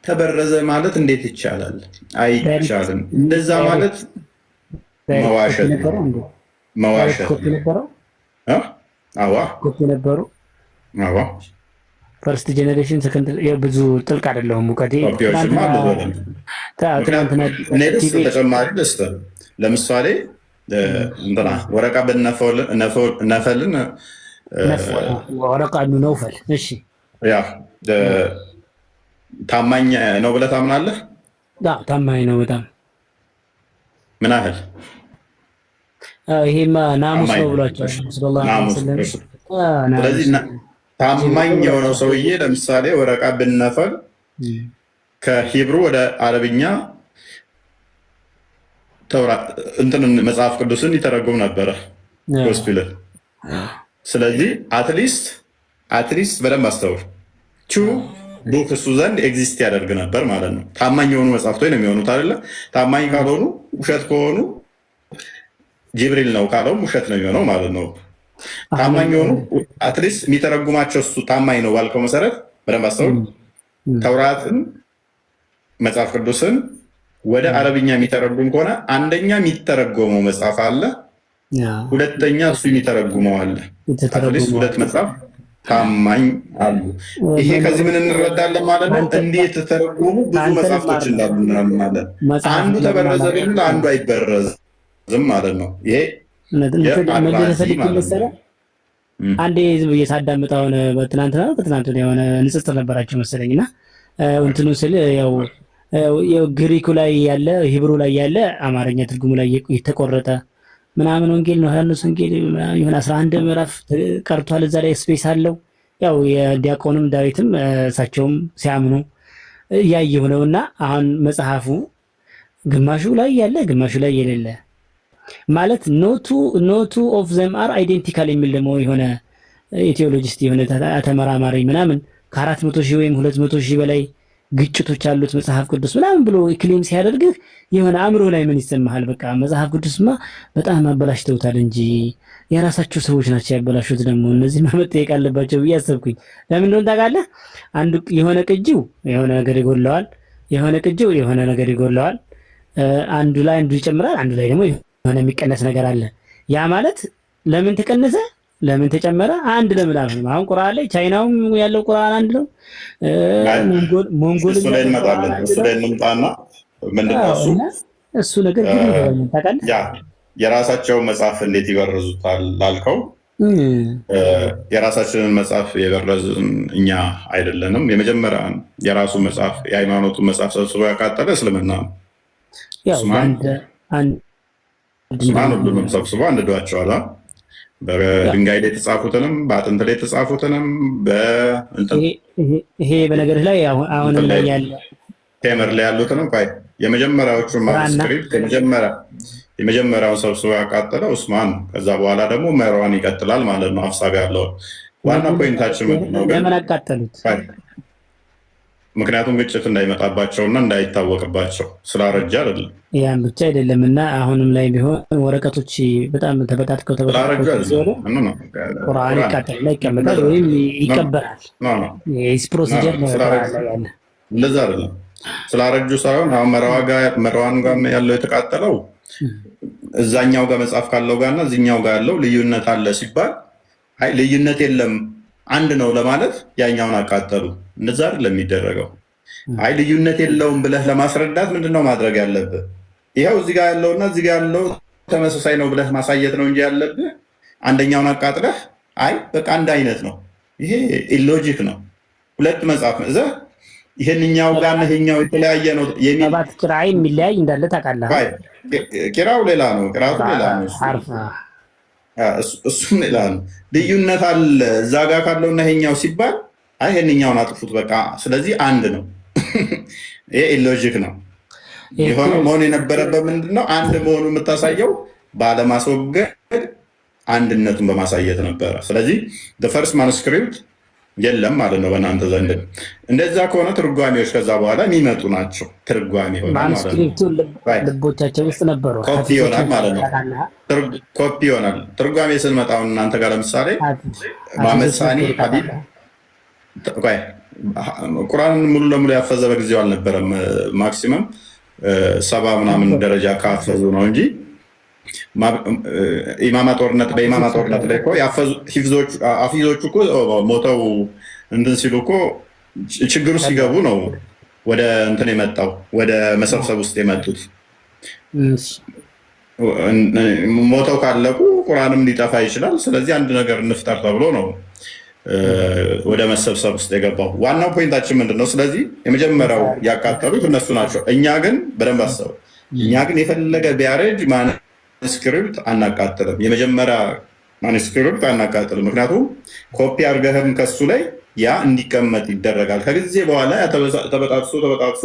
ተበረዘ ማለት እንዴት ይቻላል? አይቻልም። እንደዛ ማለት መዋሸት ነው። መዋሸት አዋ ፈርስት ጀነሬሽን ሰከንድ ብዙ ጥልቅ አይደለሁም እውቀቴ። ተጨማሪ ደስ ለምሳሌ እንትና ወረቃ ነፈልን ወረቃ ነውፈል እሺ፣ ያ ታማኝ ነው ብለህ ታምናለህ? ታማኝ ነው በጣም። ምን ያህል? ይሄማ ናሙስ ነው ብሏቸዋል ሰለላሁ ዐለይሂ ወሰለም። ስለዚህ ታማኝ የሆነው ሰውዬ ለምሳሌ ወረቃ ብን ነፈል ከሂብሩ ወደ አረብኛ እንትን መጽሐፍ ቅዱስን ይተረጉም ነበረ ጎስፒልን። ስለዚህ አትሊስት በደንብ አስተውል። ቡክ እሱ ዘንድ ኤግዚስት ያደርግ ነበር ማለት ነው። ታማኝ የሆኑ መጽሐፍቶች ነው የሚሆኑት አይደለ? ታማኝ ካልሆኑ ውሸት ከሆኑ ጅብሪል ነው ካለውም ውሸት ነው የሚሆነው ማለት ነው። ታማኝ የሆኑ አትሊስት የሚተረጉማቸው እሱ ታማኝ ነው ባልከው መሰረት በደንብ አስተውል። ተውራትን መጽሐፍ ቅዱስን ወደ አረብኛ የሚተረጉም ከሆነ አንደኛ የሚተረጎመው መጽሐፍ አለ፣ ሁለተኛ እሱ የሚተረጉመው አለ። አትሊስት ሁለት መጽሐፍ ታማኝ አሉ። ይሄ ከዚህ ምን እንረዳለን ማለት ነው? እንዴት የተተረጎሙ ብዙ መጽሐፍቶች እንዳሉ ማለት አንዱ ተበረዘ ቢል አንዱ አይበረዝም ማለት ነው። ይሄ አንዴ ዝም ብዬ ሳዳምጥ አሁን በትናንት የሆነ ንጽጽር ነበራቸው መሰለኝ እና እንትኑ ስል ያው ግሪኩ ላይ ያለ ሂብሩ ላይ ያለ አማርኛ ትርጉሙ ላይ የተቆረጠ ምናምን ወንጌል ነው ዮሐንስ ወንጌል የሆነ 11 ምዕራፍ ቀርቷል። እዛ ላይ ስፔስ አለው። ያው የዲያቆንም ዳዊትም እሳቸውም ሲያምኑ እያየሁ ነውና አሁን መጽሐፉ ግማሹ ላይ ያለ ግማሹ ላይ የሌለ ማለት ኖቱ ኦፍ ዘም አር አይዴንቲካል የሚል ደግሞ የሆነ የቴዎሎጂስት የሆነ ተመራማሪ ምናምን ከ400,000 ወይም 200,000 በላይ ግጭቶች አሉት መጽሐፍ ቅዱስ ምናምን ብሎ ክሌም ሲያደርግህ የሆነ አእምሮ ላይ ምን ይሰማሃል? በቃ መጽሐፍ ቅዱስማ በጣም አበላሽተውታል እንጂ የራሳቸው ሰዎች ናቸው ያበላሹት። ደግሞ እነዚህ መጠየቅ አለባቸው ብዬ አሰብኩኝ። ለምን እንደሆነ ታውቃለህ? አንዱ የሆነ ቅጂው የሆነ ነገር ይጎለዋል፣ የሆነ ቅጂው የሆነ ነገር ይጎለዋል። አንዱ ላይ አንዱ ይጨምራል፣ አንዱ ላይ ደግሞ የሆነ የሚቀነስ ነገር አለ። ያ ማለት ለምን ተቀነሰ ለምን ተጨመረ አንድ ለምን አልሆነም? አሁን ቁርአን ላይ ቻይናውም ያለው ቁርአን አንድ ነው። ሞንጎል እሱ ላይ እንመጣለን። እሱ ላይ እንምጣና ምንድነው እሱ ነገር ግን ታውቃለህ፣ የራሳቸው መጽሐፍ እንዴት ይበረዙታል ላልከው የራሳችንን መጽሐፍ የበረዝን እኛ አይደለንም። የመጀመሪያ የራሱ መጽሐፍ የሃይማኖቱ መጽሐፍ ሰብስቦ ያቃጠለ እስልምና ነው። ኡስማን ሁሉንም ሰብስቦ አንድዷቸዋል። በድንጋይ ላይ የተጻፉትንም በአጥንት ላይ የተጻፉትንም ይሄ በነገርህ ላይ አሁንም ላይ ያለ ቴምር ላይ ያሉትንም የመጀመሪያዎቹ ማኑስክሪፕት የመጀመሪያውን ሰብስቦ ያቃጠለ ኡስማን ነው። ከዛ በኋላ ደግሞ መርዋን ይቀጥላል ማለት ነው። ሀሳብ ያለውን ዋና ፖይንታችን ምንድን ነው? ለምን አቃጠሉት? ምክንያቱም ግጭት እንዳይመጣባቸውና እንዳይታወቅባቸው ስላረጀ አይደለም። ያን ብቻ አይደለም እና አሁንም ላይ ቢሆን ወረቀቶች በጣም ተበታትከው ቁርአን ይቃጠልና ይቀመጣል ወይም ይቀበራል። ፕሮሲጀር ነው ያለ። እንደዛ አይደለም። ስላረጁ ሳይሆን አሁን መርዋን ጋር ያለው የተቃጠለው እዛኛው ጋር መጽሐፍ ካለው ጋር እና እዚኛው ጋር ያለው ልዩነት አለ ሲባል አይ ልዩነት የለም አንድ ነው ለማለት ያኛውን አቃጠሉ። እንደዛ አይደለም የሚደረገው። አይ ልዩነት የለውም ብለህ ለማስረዳት ምንድነው ማድረግ ያለብህ? ይኸው እዚህ ጋር ያለውና እዚህ ጋር ያለው ተመሳሳይ ነው ብለህ ማሳየት ነው እንጂ ያለብህ አንደኛውን አቃጥለህ አይ በቃ አንድ አይነት ነው። ይሄ ኢሎጂክ ነው። ሁለት መጽሐፍ እዛ ይሄንኛው ጋር እና ይሄኛው የተለያየ ነው የሚል ቂራይ የሚለያይ እንዳለ ታውቃለህ። ቂራው ሌላ ነው፣ ቂራቱ ሌላ ነው፣ እሱም ሌላ ነው። ልዩነት አለ እዛ ጋር ካለውና ይሄኛው ሲባል አይ ይሄንኛውን አጥፉት በቃ ስለዚህ አንድ ነው። ይሄ ኢሎጂክ ነው። የሆነ መሆን የነበረበት ምንድነው? አንድ መሆኑ የምታሳየው ባለማስወገድ አንድነቱን በማሳየት ነበረ። ስለዚህ ፈርስት ማኑስክሪፕት የለም ማለት ነው በእናንተ ዘንድ። እንደዛ ከሆነ ትርጓሜዎች ከዛ በኋላ የሚመጡ ናቸው። ትርጓሜ ልቦቻቸው ውስጥ ነበሩ። ኮፒ ይሆናል ማለት ነው። ኮፒ ይሆናል። ትርጓሜ ስንመጣው እናንተ ጋር ለምሳሌ መሐመድ ሳኒ ሀቢብ ቁርአንን ሙሉ ለሙሉ ያፈዘ በጊዜው አልነበረም። ማክሲመም 70 ምናምን ደረጃ ካፈዙ ነው እንጂ በኢማማ ጦርነት ላይ እኮ ሀፊዞቹ እኮ ሞተው እንትን ሲሉ እኮ ችግሩ ሲገቡ ነው ወደ እንትን የመጣው ወደ መሰብሰብ ውስጥ የመጡት። ሞተው ካለቁ ቁርአንም ሊጠፋ ይችላል። ስለዚህ አንድ ነገር እንፍጠር ተብሎ ነው ወደ መሰብሰብ ውስጥ የገባው። ዋናው ፖይንታችን ምንድን ነው? ስለዚህ የመጀመሪያው ያቃጠሉት እነሱ ናቸው። እኛ ግን በደንብ አሰቡ። እኛ ግን የፈለገ ቢያረጅ ማኑስክሪፕት አናቃጥልም። የመጀመሪያ ማኑስክሪፕት አናቃጥልም። ምክንያቱም ኮፒ አድርገህም ከሱ ላይ ያ እንዲቀመጥ ይደረጋል። ከጊዜ በኋላ ተበጣጥሶ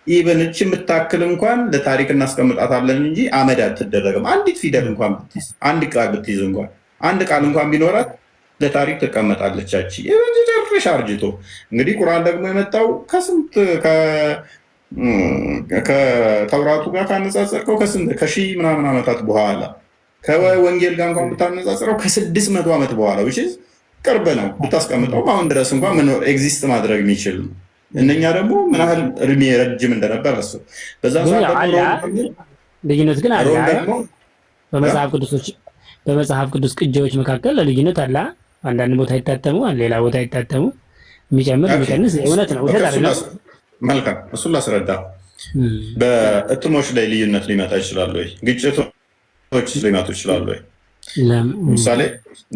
ኢቨን እች የምታክል እንኳን ለታሪክ እናስቀምጣታለን እንጂ አመድ አትደረግም። አንዲት ፊደል እንኳን ብትይዝ፣ አንድ ቃል ብትይዝ እንኳን አንድ ቃል እንኳን ቢኖራት ለታሪክ ትቀመጣለች። ያቺ የመጨረሻ አርጅቶ እንግዲህ ቁርአን ደግሞ የመጣው ከስንት ከተውራቱ ጋር ካነጻጸርከው ከሺህ ምናምን ዓመታት በኋላ ከወንጌል ጋር እንኳን ብታነጻጽረው ከ600 ዓመት በኋላ ቅርብ ነው ብታስቀምጠው አሁን ድረስ እንኳን መኖር ኤግዚስት ማድረግ የሚችል ነው። እነኛ ደግሞ ምን ያህል እድሜ ረጅም እንደነበር እሱ በዛ ልዩነት ግን አለ። በመጽሐፍ ቅዱስ ቅጂዎች መካከል ልዩነት አለ። አንዳንድ ቦታ ይታተሙ፣ ሌላ ቦታ ይታተሙ፣ የሚጨምር የሚቀንስ እውነት ነው። መልካም እሱን ላስረዳ። በእትሞች ላይ ልዩነት ሊመጣ ይችላል ወይ? ግጭቶች ሊመጡ ይችላሉ ወይ?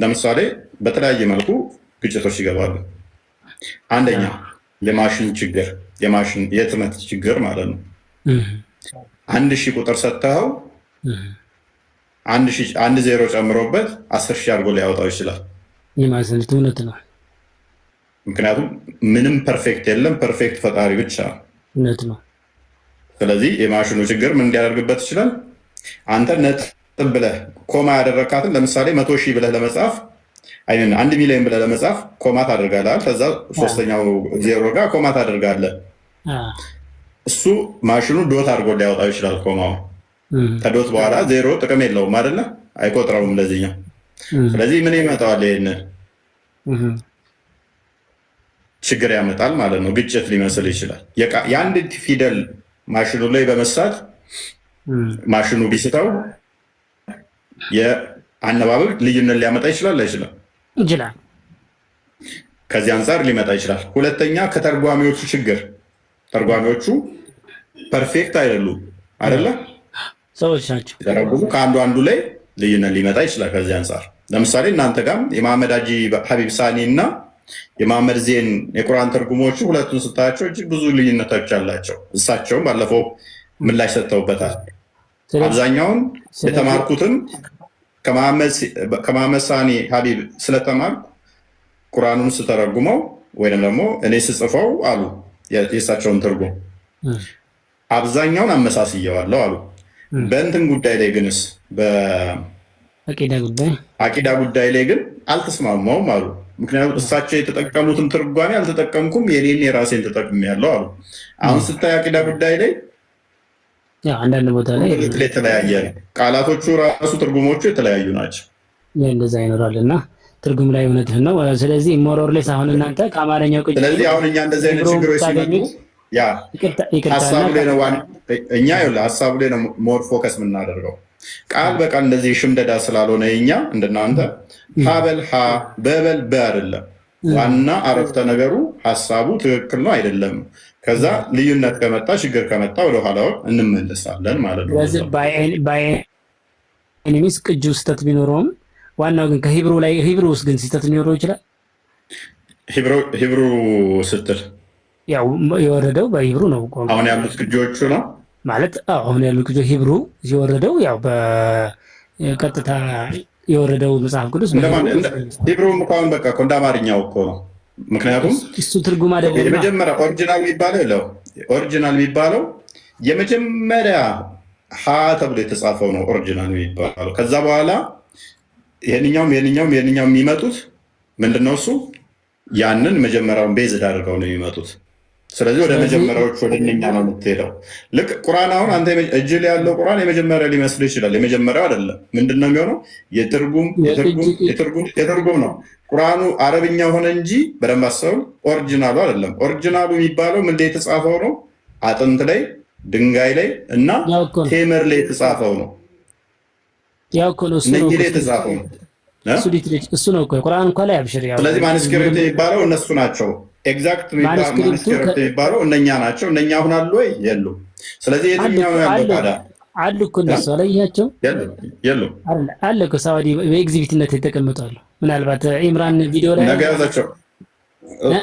ለምሳሌ በተለያየ መልኩ ግጭቶች ይገባሉ። አንደኛ የማሽን ችግር፣ የህትመት ችግር ማለት ነው። 1000 ቁጥር ሰጥተኸው 1 ዜሮ ጨምሮበት 10,000 አድርጎ ሊያወጣው ይችላል። የማዘንት እውነት ነው። ምክንያቱም ምንም ፐርፌክት የለም፣ ፐርፌክት ፈጣሪ ብቻ እውነት ነው። ስለዚህ የማሽኑ ችግር ምን እንዲያደርግበት ይችላል? አንተ ነጥብ ብለህ ኮማ ያደረካትን ለምሳሌ 100,000 ብለህ ለመጻፍ 1 ሚሊዮን ብለህ ለመጻፍ ኮማ ታደርጋለህ። ከዛ ሶስተኛው ዜሮ ጋር ኮማ ታደርጋለህ። እሱ ማሽኑ ዶት አድርጎ ሊያወጣው ይችላል። ኮማው ከዶት በኋላ ዜሮ ጥቅም የለውም አይደለ? አይቆጥረውም ለዚህኛው። ስለዚህ ምን ይመጣዋል? ይሄን ችግር ያመጣል ማለት ነው። ግጭት ሊመስል ይችላል። የአንድ ፊደል ማሽኑ ላይ በመሳት ማሽኑ ቢስተው የአነባበብ ልዩነት ሊያመጣ ይችላል አይችልም? ይችላል። ከዚህ አንጻር ሊመጣ ይችላል። ሁለተኛ ከተርጓሚዎቹ ችግር፣ ተርጓሚዎቹ ፐርፌክት አይደሉም አይደለ? ሰዎች ናቸው። ከአንዱ አንዱ ላይ ልዩነት ሊመጣ ይችላል። ከዚህ አንጻር ለምሳሌ እናንተ ጋርም የመሐመድ ሀጂ ሀቢብ ሳኒ እና የመሐመድ ዜን የቁርአን ትርጉሞቹ ሁለቱን ስታያቸው እጅግ ብዙ ልዩነቶች አላቸው። እሳቸውም ባለፈው ምላሽ ሰጥተውበታል። አብዛኛውን የተማርኩትም ከመሐመድ ሳኒ ሀቢብ ስለተማርኩ ቁርአኑን ስተረጉመው ወይም ደግሞ እኔ ስጽፈው አሉ የእሳቸውን ትርጉም አብዛኛውን አመሳስየዋለሁ አሉ። በእንትን ጉዳይ ላይ ግንስ በአቂዳ ጉዳይ ላይ ግን አልተስማማውም አሉ። ምክንያቱም እሳቸው የተጠቀሙትን ትርጓሜ አልተጠቀምኩም፣ የኔን የራሴን ተጠቅሜያለሁ አሉ። አሁን ስታይ አቂዳ ጉዳይ ላይ አንዳንድ ቦታ ላይ የተለያየ ነው። ቃላቶቹ ራሱ ትርጉሞቹ የተለያዩ ናቸው። እንደዛ ይኖራል እና ትርጉም ላይ እውነትህ ነው። ስለዚህ ሞሮርሌስ አሁን እናንተ ከአማርኛው ቅጂ ስለዚህ አሁን እኛ እንደዚህ አይነት ችግሮች ሲመጡ ሀሳቡ ላይ ነው እኛ ሀሳቡ ላይ ነው ሞር ፎከስ የምናደርገው። ቃል በቃል እንደዚህ ሽምደዳ ስላልሆነ እኛ እንደናንተ ሀበል ሀ በበል በ አይደለም። ዋና አረፍተ ነገሩ ሀሳቡ ትክክል ነው አይደለም። ከዛ ልዩነት ከመጣ ችግር ከመጣ ወደኋላ እንመለሳለን ማለት ነው። በኤኒሚስ ቅጂው ስህተት ቢኖረውም ዋናው ግን ከሂብሩ ላይ ሂብሩ ውስጥ ግን ስህተት ሊኖረው ይችላል። ሂብሩ ስትል ያው የወረደው በሂብሩ ነው። አሁን ያሉት ቅጂዎቹ ነው ማለት አሁን ያሉት ቅጂዎች ሂብሩ የወረደው ያው በቀጥታ የወረደው መጽሐፍ ቅዱስ ሂብሩ እንኳን በቃ እንደ አማርኛው እኮ ነው። ምክንያቱም እሱ ትርጉም አይደለም። የመጀመሪያ ኦሪጂናል የሚባለው የመጀመሪያ ሀ ተብሎ የተጻፈው ነው ኦሪጂናል የሚባለው። ከዛ በኋላ ይሄንኛውም የሚመጡት ምንድነው? እሱ ያንን መጀመሪያውን ቤዝድ አድርገው ነው የሚመጡት። ስለዚህ ወደ መጀመሪያዎቹ ወደ እኛ ነው የምትሄደው። ልክ ቁርአን አሁን አንተ እጅ ላይ ያለው ቁርአን የመጀመሪያ ሊመስል ይችላል። የመጀመሪያው አይደለም። ምንድነው የሚሆነው? የትርጉም ነው። ቁርአኑ አረብኛ ሆነ እንጂ በደንብ አሰቡ፣ ኦሪጂናሉ አይደለም። ኦሪጂናሉ የሚባለው ምን ላይ የተጻፈው ነው? አጥንት ላይ፣ ድንጋይ ላይ እና ቴምር ላይ የተጻፈው ነው። እነዚህ ላይ የተጻፈው ነው። እሱ ነው እኮ ቁርአን እንኳን ላይ አብሽር። ስለዚህ ማኑስክሪፕት የሚባለው እነሱ ናቸው። ኤግዛክት ማኑስክሪፕት የሚባለው እነኛ ናቸው። እነኛ አሁን አሉ ወይ? የሉም። ስለዚህ የትኛው ነው ያለው ታዲያ? አሉ እኮ እነሱ አላያቸው የሉም አለ እኮ ሳውዲ በኤግዚቢትነት የተቀመጡ አሉ። ምናልባት ኢምራን ቪዲዮ ላይ ነገ ያዛቸው።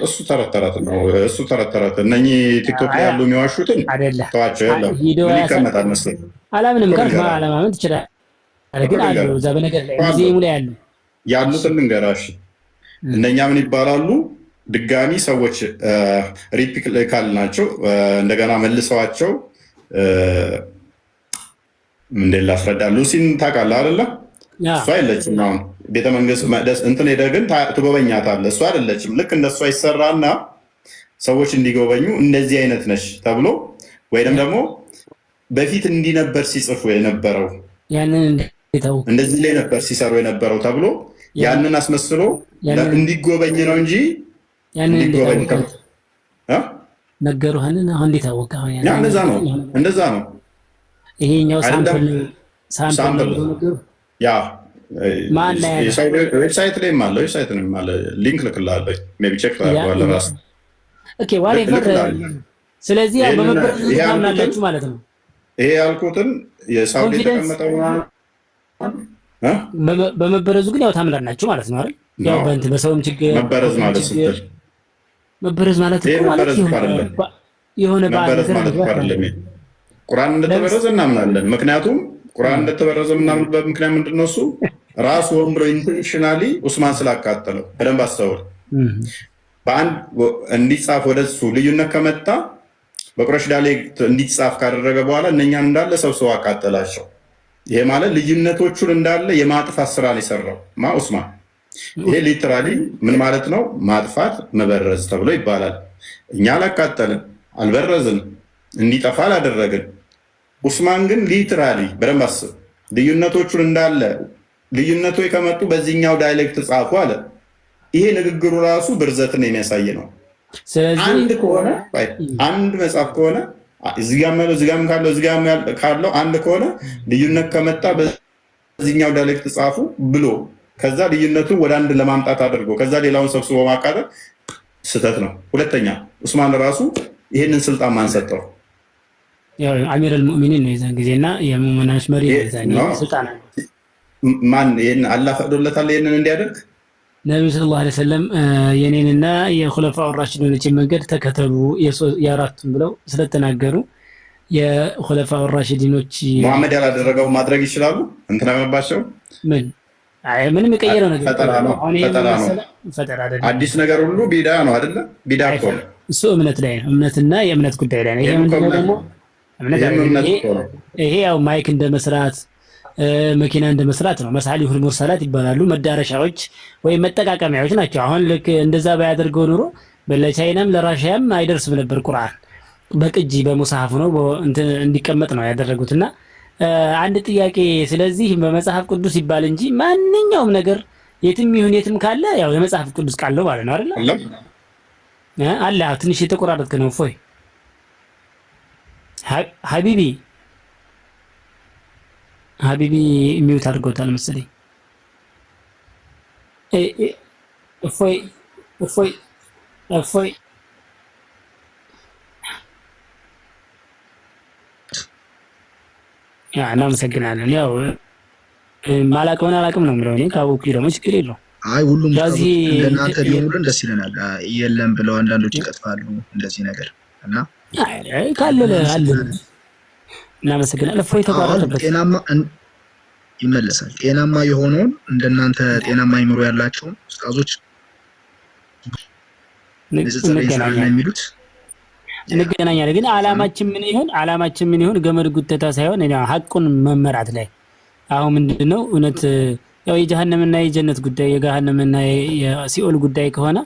እሱ ተረተረት ነው። እሱ ተረተረት እነኚህ ቲክቶክ ላይ ያሉ የሚዋሹትን ተዋቸው። የለም ምን ይቀመጣል መሰለኝ። አላምንም ካልክ አለማመን ትችላለህ። ግን አሉ እዛ በነገር ላይ ሙዚየሙ ላይ ያሉትን ልንገራሽ። እነኛ ምን ይባላሉ? ድጋሚ ሰዎች ሪፕሊካል ናቸው። እንደገና መልሰዋቸው እንዴት ላስረዳ? ሉሲን ታውቃለህ አይደለ? እሷ የለችም። አሁን ቤተ መንግስት መቅደስ እንትን ሄደህ ግን ትጎበኛታለህ። እሱ አይደለችም። ልክ እንደሷ ይሰራና ሰዎች እንዲጎበኙ እንደዚህ አይነት ነሽ ተብሎ ወይንም ደግሞ በፊት እንዲህ ነበር ሲጽፉ የነበረው እንደዚህ ላይ ነበር ሲሰሩ የነበረው ተብሎ ያንን አስመስሎ እንዲጎበኝ ነው እንጂ እንዲጎበኝ ነገሩህን አሁን እንዴት አወቀ? እንደዛ ነው። ይሄኛው ሳምፕል ያ ዌብሳይት ላይ አለ። ዌብሳይት ነው አለ። ሊንክ ልክልሃለሁ። ሜቢ ቼክ ታደርገዋለህ ራስህ። ኦኬ ዋሬቨር። ስለዚህ ያው በመበረዝ ታምናላችሁ ማለት ነው። ይሄ ያልኩትን የሳውዲ የተቀመጠው በመበረዙ ግን ያው ታምናላችሁ ማለት ነው አይደል? ያው በእንትን በሰውም ችግር መበረዝ ማለት ስትል መበረዝ ማለት እኮ ማለት የሆነ አይደለም። ቁርአን እንደተበረዘ እናምናለን። ምክንያቱም ቁርአን እንደተበረዘ የምናምንበት ምክንያት ምንድን ነው? እሱ ራሱ ሆን ብሎ ኢንቴንሽናሊ ኡስማን ስላቃጠለው። በደንብ አስተውል። በአንድ እንዲጻፍ ወደሱ ልዩነት ከመጣ በቁረሽ ዳይሌክት እንዲጻፍ ካደረገ በኋላ እነኛን እንዳለ ሰብስቦ አቃጠላቸው። ይሄ ማለት ልዩነቶቹን እንዳለ የማጥፋት ስራ ነው የሰራው ኡስማን። ይሄ ሊትራሊ ምን ማለት ነው? ማጥፋት መበረዝ ተብሎ ይባላል። እኛ አላቃጠልን፣ አልበረዝን፣ እንዲጠፋ አላደረግን። ኡስማን ግን ሊትራሊ በደንብ አስብ፣ ልዩነቶቹን እንዳለ ልዩነቶች ከመጡ በዚህኛው ዳይሌክት ጻፉ አለ። ይሄ ንግግሩ ራሱ ብርዘትን የሚያሳይ ነው። አንድ ከሆነ አንድ መጽሐፍ ከሆነ እዚጋም ያለው እዚጋም ካለው እዚጋም ካለው አንድ ከሆነ ልዩነት ከመጣ በዚህኛው ዳይሌክት ጻፉ ብሎ ከዛ ልዩነቱን ወደ አንድ ለማምጣት አድርጎ ከዛ ሌላውን ሰብስቦ ማቃጠል ስህተት ነው። ሁለተኛ ኡስማን ራሱ ይሄንን ስልጣን ማን ሰጠው? ያው አሚረል ሙእሚኒን ነው የዛን ጊዜና የሙእሚናኖች መሪ ነው ስልጣን ማን ይሄን አላህ ፈቅዶለታል ይሄንን እንዲያደርግ? ነብዩ ሰለላሁ ዐለይሂ ወሰለም የኔንና የኹለፋኡ ራሺዲኖችን መንገድ ተከተሉ የአራቱን ብለው ስለተናገሩ የኹለፋኡ ራሺዲኖች መሐመድ ያላደረገው ማድረግ ይችላሉ። እንትና መባቸው ምን ምንም የቀየረው ነገር ፈጠራ ነው። አዲስ ነገር ሁሉ ቢዳ ነው አይደለ? ቢዳ እኮ ነው እሱ እምነት ላይ ነው። እምነትና የእምነት ጉዳይ ላይ ነው። ይሄ ምንድነው ደግሞ ይሄ ያው ማይክ እንደመስራት መኪና እንደመስራት ነው። መሳሊሁል ሙርሰላት ይባላሉ። መዳረሻዎች ወይም መጠቃቀሚያዎች ናቸው። አሁን ልክ እንደዛ ባያደርገው ኑሮ ለቻይናም ለራሽያም አይደርስም ነበር። ቁርአን በቅጂ በሙሳሐፍ ነው እንዲቀመጥ ነው ያደረጉትና አንድ ጥያቄ። ስለዚህ በመጽሐፍ ቅዱስ ይባል እንጂ ማንኛውም ነገር የትም ይሁን የትም ካለ ያው የመጽሐፍ ቅዱስ ቃል ነው ማለት ነው አይደል? አለ ትንሽ የተቆራረጥክ ነው። ፎይ ሀቢቢ ሚውት አድርገውታል መሰለኝ። እፎይ እናመሰግናለን። ያው ማላውቀውን አላውቅም ነው የምለው እኔ። ካወኩ ደግሞ ችግር የለውም። አይ ሁሉም እንደናንተ ቢሆኑልን ደስ ይለናል። የለም ብለው አንዳንዶች ይቀጥፋሉ እንደዚህ ነገር እና ካለ አለ። እናመሰግናለን። እፎይ ተቋረጠበት ጤናማ ይመለሳል። ጤናማ የሆነውን እንደናንተ ጤናማ አይምሮ ያላቸውን ኡስታዞች እንገናኛለን። ግን አላማችን ምን ይሁን ገመድ ጉተታ ሳይሆን ሀቁን መመራት ላይ አሁን ምንድነው እውነት ያው የጀሃነምና የጀነት ጉዳይ የገሃነምና የሲኦል ጉዳይ ከሆነ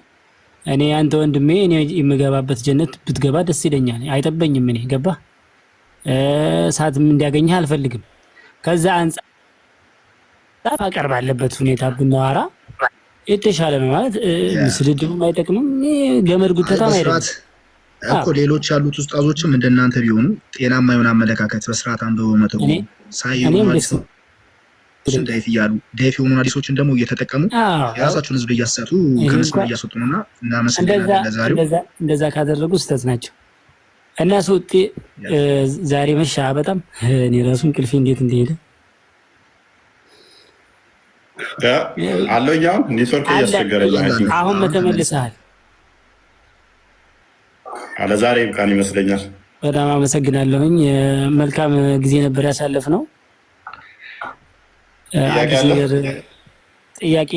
እኔ አንተ ወንድሜ እኔ የምገባበት ጀነት ብትገባ ደስ ይለኛል። አይጠበኝም። እኔ ገባ እሳትም እንዲያገኝህ አልፈልግም። ከዛ አንጻር አቀርብ ባለበት ሁኔታ ብናወራ የተሻለ ነው ማለት ስድድቡም አይጠቅምም። ገመድ ጉተታም አይደለም እኮ ሌሎች ያሉት ኡስታዞችም እንደናንተ ቢሆኑ ጤናማ የሆነ አመለካከት በስርዓት አንብበው መተው ሳይሆን ዳይፍ እያሉ ዳይፍ የሆኑ ሐዲሶችን ደግሞ እየተጠቀሙ የራሳቸውን ህዝብ እያሳቱ ከመስመር እያስወጡ ነውና እናመሰግናለን። ለዛሬው እንደዛ ካደረጉ ስህተት ናቸው እና ሱጤ ዛሬ መሻ በጣም እኔ ራሱ እንቅልፌ እንዴት እንደሄደ አለኛው ኔትወርክ እያስቸገረኝ አሁን ተመልሰሃል። አለ ዛሬ እንኳን ይመስለኛል። በጣም አመሰግናለሁኝ። መልካም ጊዜ ነበር ያሳለፍነው። ጥያቄ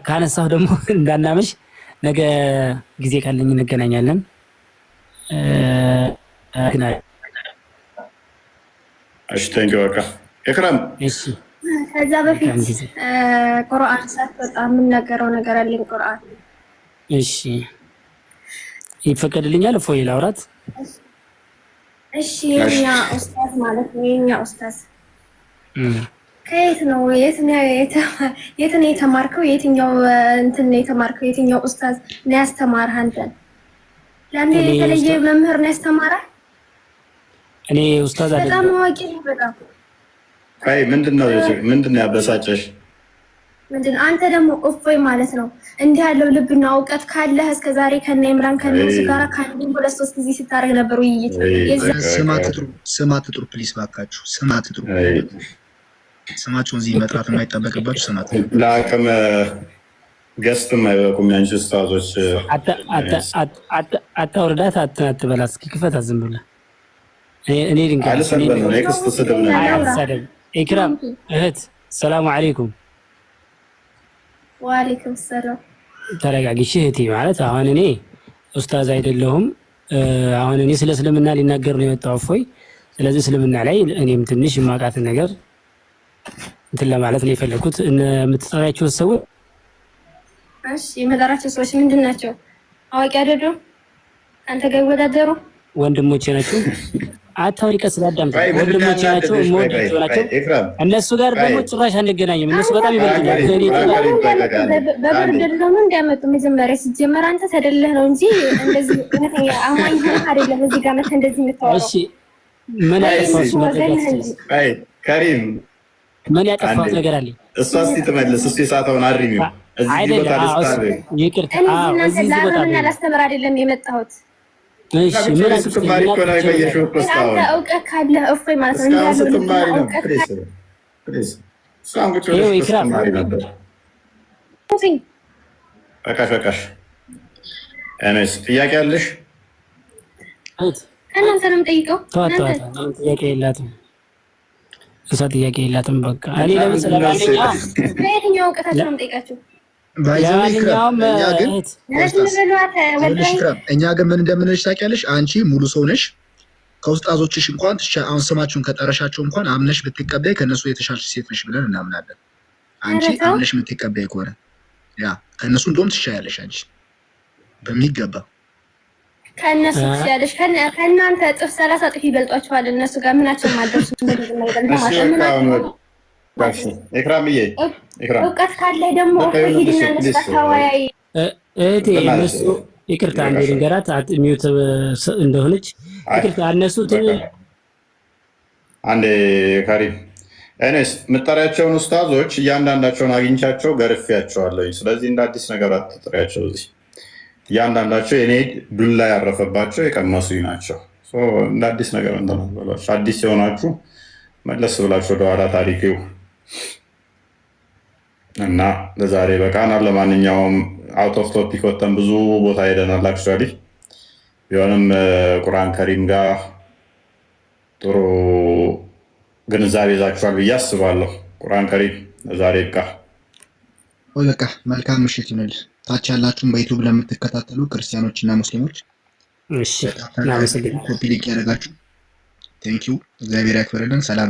ካነሳሁ ደግሞ እንዳናመሽ ነገ ጊዜ ካለኝ እንገናኛለን። እሺ ቴንኪው በቃ ኢክራም እሺ ከዛ በፊት ቁርአን ሳትወጣ የምናገረው ነገር አለኝ። ቁርአን እሺ፣ ይፈቀድልኛል? እፎይ ላውራት? እሺ። የኛ ኡስታዝ ማለት ነው። የኛ ኡስታዝ ከየት ነው? የት ነው የተማርከው? የትኛው እንትን ነው የተማርከው? የትኛው ኡስታዝ ነው ያስተማረህ አንተን? ለአንተ የተለየ መምህር ነው ያስተማረህ? እኔ ኡስታዝ አይደለም። በጣም አዋቂ ነው። በጣም አይ፣ ምንድነው ያበሳጨሽ? ምንድነው? አንተ ደግሞ እፎይ ማለት ነው እንዲህ ያለው ልብና እውቀት ካለህ እስከዛሬ ከነ ኢምራን ከነ ሙሱ ጋር ከአንድ ሁለት ሶስት ጊዜ ስታደርግ ነበር ውይይት። ስም አትጥሩ ፕሊስ፣ ባካችሁ ስም አትጥሩ። ስማቸውን እዚህ መጥራት የማይጠበቅባችሁ ስም አትጥሩ። ለአቅም ገስትም አይበቁም ያንቺ ኡስታዞች። አታውርዳት፣ አትበላት። እስኪ ክፈታት ዝም ብለህ። እኔ ድንገት አልሰበም ነው የክስት ስድብ ነው። አትሳደብ። ኢክራም እህት ሰላም አለይኩም። ወአለይኩም ሰላም። ተረጋጊ እህቴ። ማለት አሁን እኔ ኡስታዝ አይደለሁም። አሁን እኔ ስለ እስልምና ሊናገር ነው የወጣው እፎይ። ስለዚህ እስልምና ላይ እኔም ትንሽ የማውቃትን ነገር እንትን ለማለት ነው የፈለኩት። የምትጠራቸው ሰዎች እሺ፣ የምጠራቸው ሰዎች ምንድን ናቸው? አዋቂ አይደሉም? አንተ ጋር ይወዳደሩ? ወንድሞቼ ናቸው። አታውሪ፣ ቀስ አዳምጥ። ወንድሞቼ ናቸው፣ የምወዳቸው ናቸው። እነሱ ጋር ደግሞ ጭራሽ አንገናኝም። እነሱ በጣም ይበልጡኛል። በብርድ ነው እንዲያመጡ መጀመሪያ ሲጀመር አንተ ተደለህ ነው እንጂ እንደዚህ እውነተኛ አማኝ ሆነህ አይደለም። እዚህ ጋር መተህ እንደዚህ የምታወራው። እሺ፣ ምን ያጠፋሁት ነገር አይ ከሪም ምን ያጠፋሁት ነገር አለ? እሷ እስቲ ትመልስ። እሱ የሳተውን አሪሚው እዚህ ቦታ ለስታር ይቅርታ፣ እዚህ ቦታ ላስተምር አይደለም የመጣሁት። እሺ፣ ምን ስትማሪ እኮ ነው የቆየሽው እኮ እስካሁን። አንተ እውቀት ካለህ እፎይ ማለት ነው እንዳለው ስትማሪ ነው። ፕሊዝ እሷን ቁጭ ብለሽ ስትማሪ ነበር። በቃሽ። እኔስ ጥያቄ አለሽ? እናንተ ነው የምጠይቀው። ተዋት። ጥያቄ የላትም እሷ፣ ጥያቄ የላትም። በቃ እኔ ለምሳሌ በየትኛው እውቀታቸው ነው የምጠይቃቸው? እኛ ግን ምን እንደምንልሽ ታውቂያለሽ? አንቺ ሙሉ ሰው ነሽ። ከውስጣዞችሽ እንኳን አሁን ስማችሁን ከጠረሻቸው እንኳን አምነሽ ብትቀበይ ከእነሱ የተሻልሽ ሴት ነሽ ብለን እናምናለን። አንቺ አምነሽ የምትቀበይ ከሆነ ያ ከእነሱ እንደውም ትሻያለሽ። አንቺ በሚገባ ከእነሱ ትሻያለሽ። ከእናንተ እጥፍ 30 እጥፍ ይበልጧችኋል። እነሱ ጋር ምናቸው ማደርሱ ኢክራምዬ እውቀት ካለ ደግሞ ሂድና እነሱ ተወያይ። እህቴ እነሱ ይቅርታ አንዴ ልንገራት ሚዩት እንደሆነች ይቅርታ። እነሱ አንዴ ካሪም እኔስ የምጠሪያቸውን ኡስታዞች እያንዳንዳቸውን አግኝቻቸው ገርፌያቸዋለሁ። ስለዚህ እንደ አዲስ ነገር አትጥሪያቸው። እዚህ እያንዳንዳቸው የኔ ዱላ ያረፈባቸው የቀመሱኝ ናቸው። እንደ አዲስ ነገር እንተናበሏቸው። አዲስ የሆናችሁ መለስ ብላችሁ ወደኋላ ታሪክ እና ለዛሬ በቃናል። ለማንኛውም አውት ኦፍ ቶፒክ ወጥተን ብዙ ቦታ ሄደናል። አክቹዋሊ ቢሆንም ቁርአን ከሪም ጋር ጥሩ ግንዛቤ ይዛችኋል ብዬ አስባለሁ። ቁርአን ከሪም ለዛሬ ይብቃ። በቃ መልካም ምሽት ይሁንል። ታች ያላችሁም በዩቲዩብ ለምትከታተሉ ክርስቲያኖች እና ሙስሊሞች እሺ፣ እናመሰግናለን። ኮፒ ሊንክ ያደረጋችሁ ቴንኪው። እግዚአብሔር ያክብርልን። ሰላም